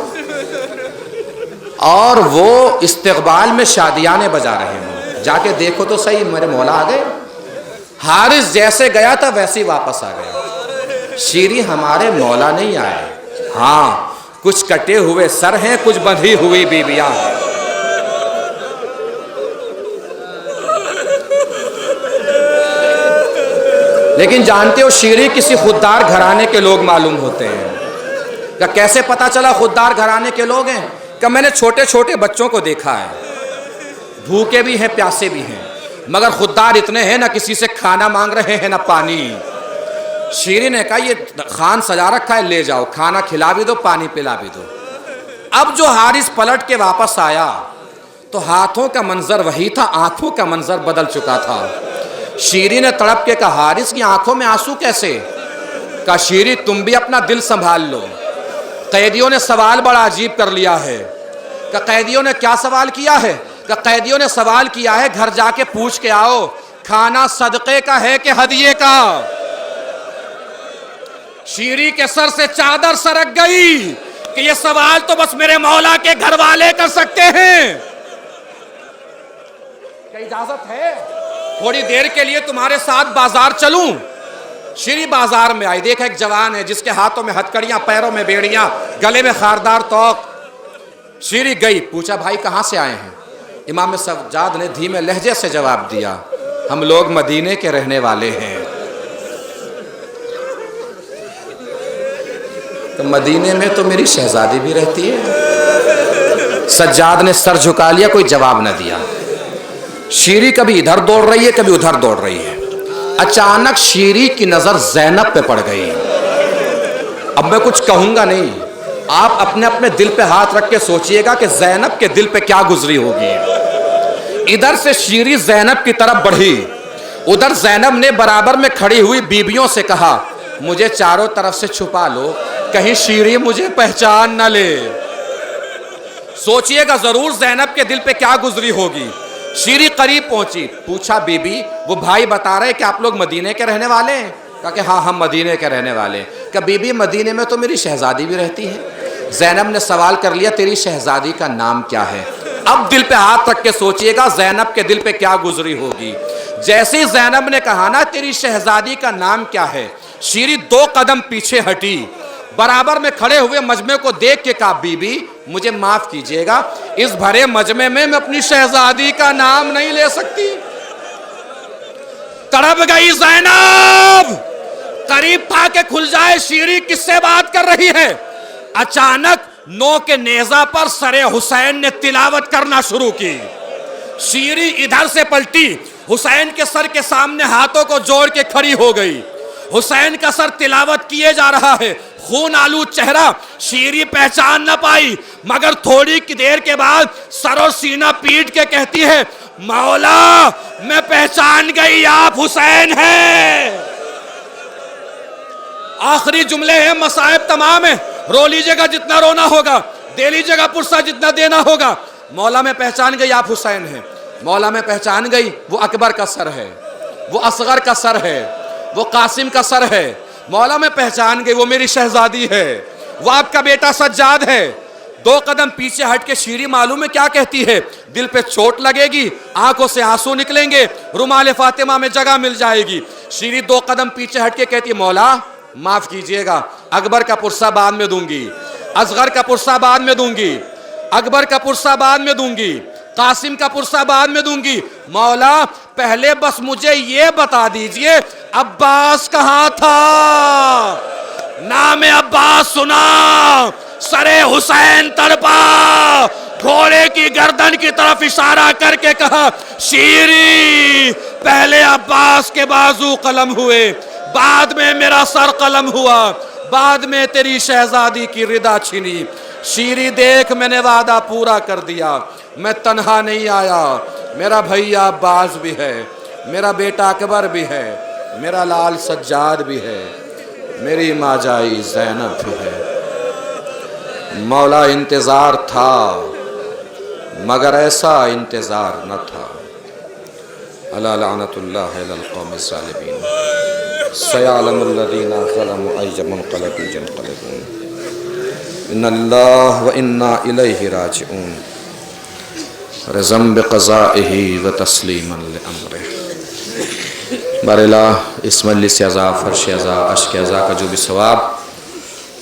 اور وہ استقبال میں شادیانے بجا رہے ہوں، جا کے دیکھو تو صحیح میرے مولا آ گئے۔ حارث جیسے گیا تھا ویسے ہی واپس آ گیا۔ شیری ہمارے مولا نہیں آئے، ہاں کچھ کٹے ہوئے سر ہیں، کچھ بندھی ہوئی بیویاں ہیں۔ لیکن جانتے ہو شیری کسی خوددار گھرانے کے لوگ معلوم ہوتے ہیں۔ کہ کیسے پتا چلا خوددار گھرانے کے لوگ ہیں؟ کہ میں نے چھوٹے چھوٹے بچوں کو دیکھا ہے، بھوکے بھی ہیں پیاسے بھی ہیں، مگر خوددار اتنے ہیں نہ کسی سے کھانا مانگ رہے ہیں نہ پانی۔ شیری نے کہا یہ خان سجا رکھا ہے، لے جاؤ، کھانا کھلا بھی دو، پانی پلا بھی دو۔ اب جو حارث پلٹ کے واپس آیا تو ہاتھوں کا منظر وہی تھا، آنکھوں کا منظر بدل چکا تھا۔ شیری نے تڑپ کے کہا، حارث کی آنکھوں میں آنسو کیسے؟ کہا شیری تم بھی اپنا دل سنبھال لو، قیدیوں نے سوال بڑا عجیب کر لیا ہے۔ کہ قیدیوں نے کیا سوال کیا ہے؟ کہ قیدیوں نے سوال کیا ہے گھر جا کے پوچھ کے آؤ کھانا صدقے کا ہے کہ ہدیے کا۔ شیری کے سر سے چادر سرک گئی کہ یہ سوال تو بس میرے مولا کے گھر والے کر سکتے ہیں۔ کیا اجازت ہے تھوڑی دیر کے لیے تمہارے ساتھ بازار چلوں؟ شیری بازار میں آئی، دیکھا ایک جوان ہے جس کے ہاتھوں میں ہتکڑیاں، پیروں میں بیڑیاں، گلے میں خاردار توق۔ شیری گئی، پوچھا بھائی کہاں سے آئے ہیں؟ امام سجاد نے دھیمے لہجے سے جواب دیا، ہم لوگ مدینے کے رہنے والے ہیں۔ تو مدینے میں تو میری شہزادی بھی رہتی ہے۔ سجاد نے سر جھکا لیا، کوئی جواب نہ دیا۔ شیری کبھی ادھر دوڑ رہی ہے کبھی ادھر دوڑ رہی ہے۔ اچانک شیری کی نظر زینب پہ پڑ گئی۔ اب میں کچھ کہوں گا نہیں، آپ اپنے اپنے دل پہ ہاتھ رکھ کے سوچئے گا کہ زینب کے دل پہ کیا گزری ہوگی۔ ادھر سے شیری زینب کی طرف بڑھی، ادھر زینب نے برابر میں کھڑی ہوئی بیبیوں سے کہا مجھے چاروں طرف سے چھپا لو، کہیں شیری مجھے پہچان نہ لے۔ سوچئے گا ضرور زینب کے دل پہ کیا گزری ہوگی۔ شیری قریب پہنچی، پوچھا بی بی وہ بھائی بتا رہے کہ آپ لوگ مدینے کے رہنے والے ہیں؟ کہا کہ ہاں ہم مدینے کے رہنے والے ہیں۔ کہ بی بی مدینے میں تو میری شہزادی بھی رہتی ہے۔ زینب نے سوال کر لیا تیری شہزادی کا نام کیا ہے؟ اب دل پہ ہاتھ رکھ کے سوچئے گا زینب کے دل پہ کیا گزری ہوگی۔ جیسے ہی زینب نے کہا نا تیری شہزادی کا نام کیا ہے، شیری 2 قدم پیچھے ہٹی، برابر میں کھڑے ہوئے مجمع کو دیکھ کے کہا بی بی مجھے معاف کیجئے گا، اس بھرے مجمع میں میں اپنی شہزادی کا نام نہیں لے سکتی۔ تڑپ گئی زینب، قریب تھا کہ کھل جائے شیری کس سے بات کر رہی ہے۔ اچانک نو کے نیزہ پر سر حسین نے تلاوت کرنا شروع کی۔ شیری ادھر سے پلٹی، حسین کے سر کے سامنے ہاتھوں کو جوڑ کے کھڑی ہو گئی۔ حسین کا سر تلاوت کیے جا رہا ہے، خون آلود چہرہ، شیری پہچان نہ پائی، مگر تھوڑی کی دیر کے بعد سر اور سینہ پیٹ کے کہتی ہے مولا میں پہچان گئی آپ حسین ہیں۔ آخری جملے ہیں، مصائب تمام ہیں، رو لیجئے گا جتنا رونا ہوگا، دے لیجئے گا پرسہ جتنا دینا ہوگا۔ مولا میں پہچان گئی آپ حسین ہیں، مولا میں پہچان گئی وہ اکبر کا سر ہے، وہ اصغر کا سر ہے، وہ قاسم کا سر ہے، مولا میں پہچان گئی وہ میری شہزادی ہے، وہ آپ کا بیٹا سجاد ہے۔ 2 قدم پیچھے ہٹ کے شیری معلوم ہے کیا کہتی ہے، دل پہ چوٹ لگے گی، آنکھوں سے آنسو نکلیں گے، رومال فاطمہ میں جگہ مل جائے گی۔ شیری 2 قدم پیچھے ہٹ کے کہتی ہے مولا معاف کیجئے گا، اکبر کا پرسہ بعد میں دوں گی، اصغر کا پرسہ بعد میں دوں گی، اکبر کا پرسہ بعد میں دوں گی، قاسم کا پرسہ بعد میں دوں گی، مولا پہلے بس مجھے یہ بتا دیجئے عباس کہاں تھا؟ نام عباس سنا، سر حسین تڑپا، گھوڑے کی گردن کی طرف اشارہ کر کے کہا شیری پہلے عباس کے بازو قلم ہوئے، بعد میں میرا سر قلم ہوا، بعد میں تیری شہزادی کی رضا چھینی۔ شیری دیکھ میں نے وعدہ پورا کر دیا، میں تنہا نہیں آیا، میرا بھیا عباس بھی ہے، میرا بیٹا اکبر بھی ہے، میرا لال سجاد بھی ہے، میری ماں جائی زینب بھی ہے۔ مولا انتظار تھا مگر ایسا انتظار نہ تھا۔ الا لعنت اللہ علی القوم الظالمین سیعلم الذین ظلموا ای منقلب ینقلبون ان اللہ و انا الیہ راجعون رضم بقضائہ و تسلیما لامرہ۔ بار الہ اس مجلس عزا، فرش عزا، عشق عزا کا جو بھی ثواب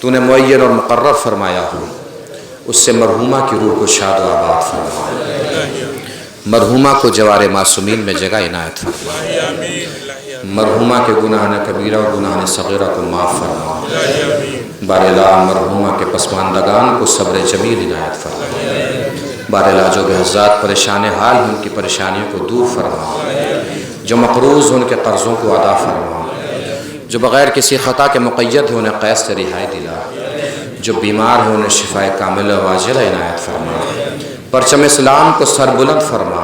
تو نے معین اور مقرر فرمایا ہو، اس سے مرحومہ کی روح کو شاد و آباد فرما، مرحومہ کو جوار معصومین میں جگہ عنایت فرما، مرحومہ کے گناہ کبیرہ اور گناہ صغیرہ کو معاف فرما، بار الہ مرحومہ کے پسماندگان کو صبر جمیل عنایت فرما، بار الہ جو بھی حضرات پریشان حال ہیں ان کی پریشانیوں کو دور فرما، جو مقروض ہیں ان کے قرضوں کو ادا فرما، جو بغیر کسی خطا کے مقید ہیں انہیں قید سے رہائی دلا، جو بیمار ہیں انہیں شفائے کاملہ و عاجلہ عنایت فرما، پرچم اسلام کو سر بلند فرما،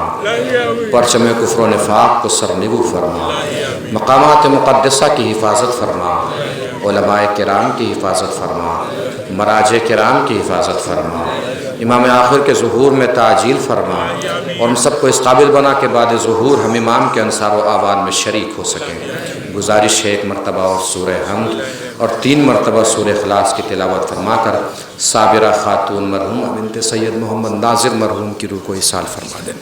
پرچم کفر و نفاق کو سر نگو فرما، مقامات مقدسہ کی حفاظت فرما، علماء کرام کی حفاظت فرما، مراجع کرام کی حفاظت فرما، امام آخر کے ظہور میں تعجیل فرما، اور ہم سب کو اس قابل بنا کہ بعد ظہور ہم امام کے انصار و آوان میں شریک ہو سکیں۔ گزارش ہے ایک مرتبہ اور سورہ حمد اور 3 مرتبہ سورہ اخلاص کی تلاوت فرما کر صابرہ خاتون مرحومہ بنت سید محمد ناظر مرحوم کی روح کو ایصال فرما دیں۔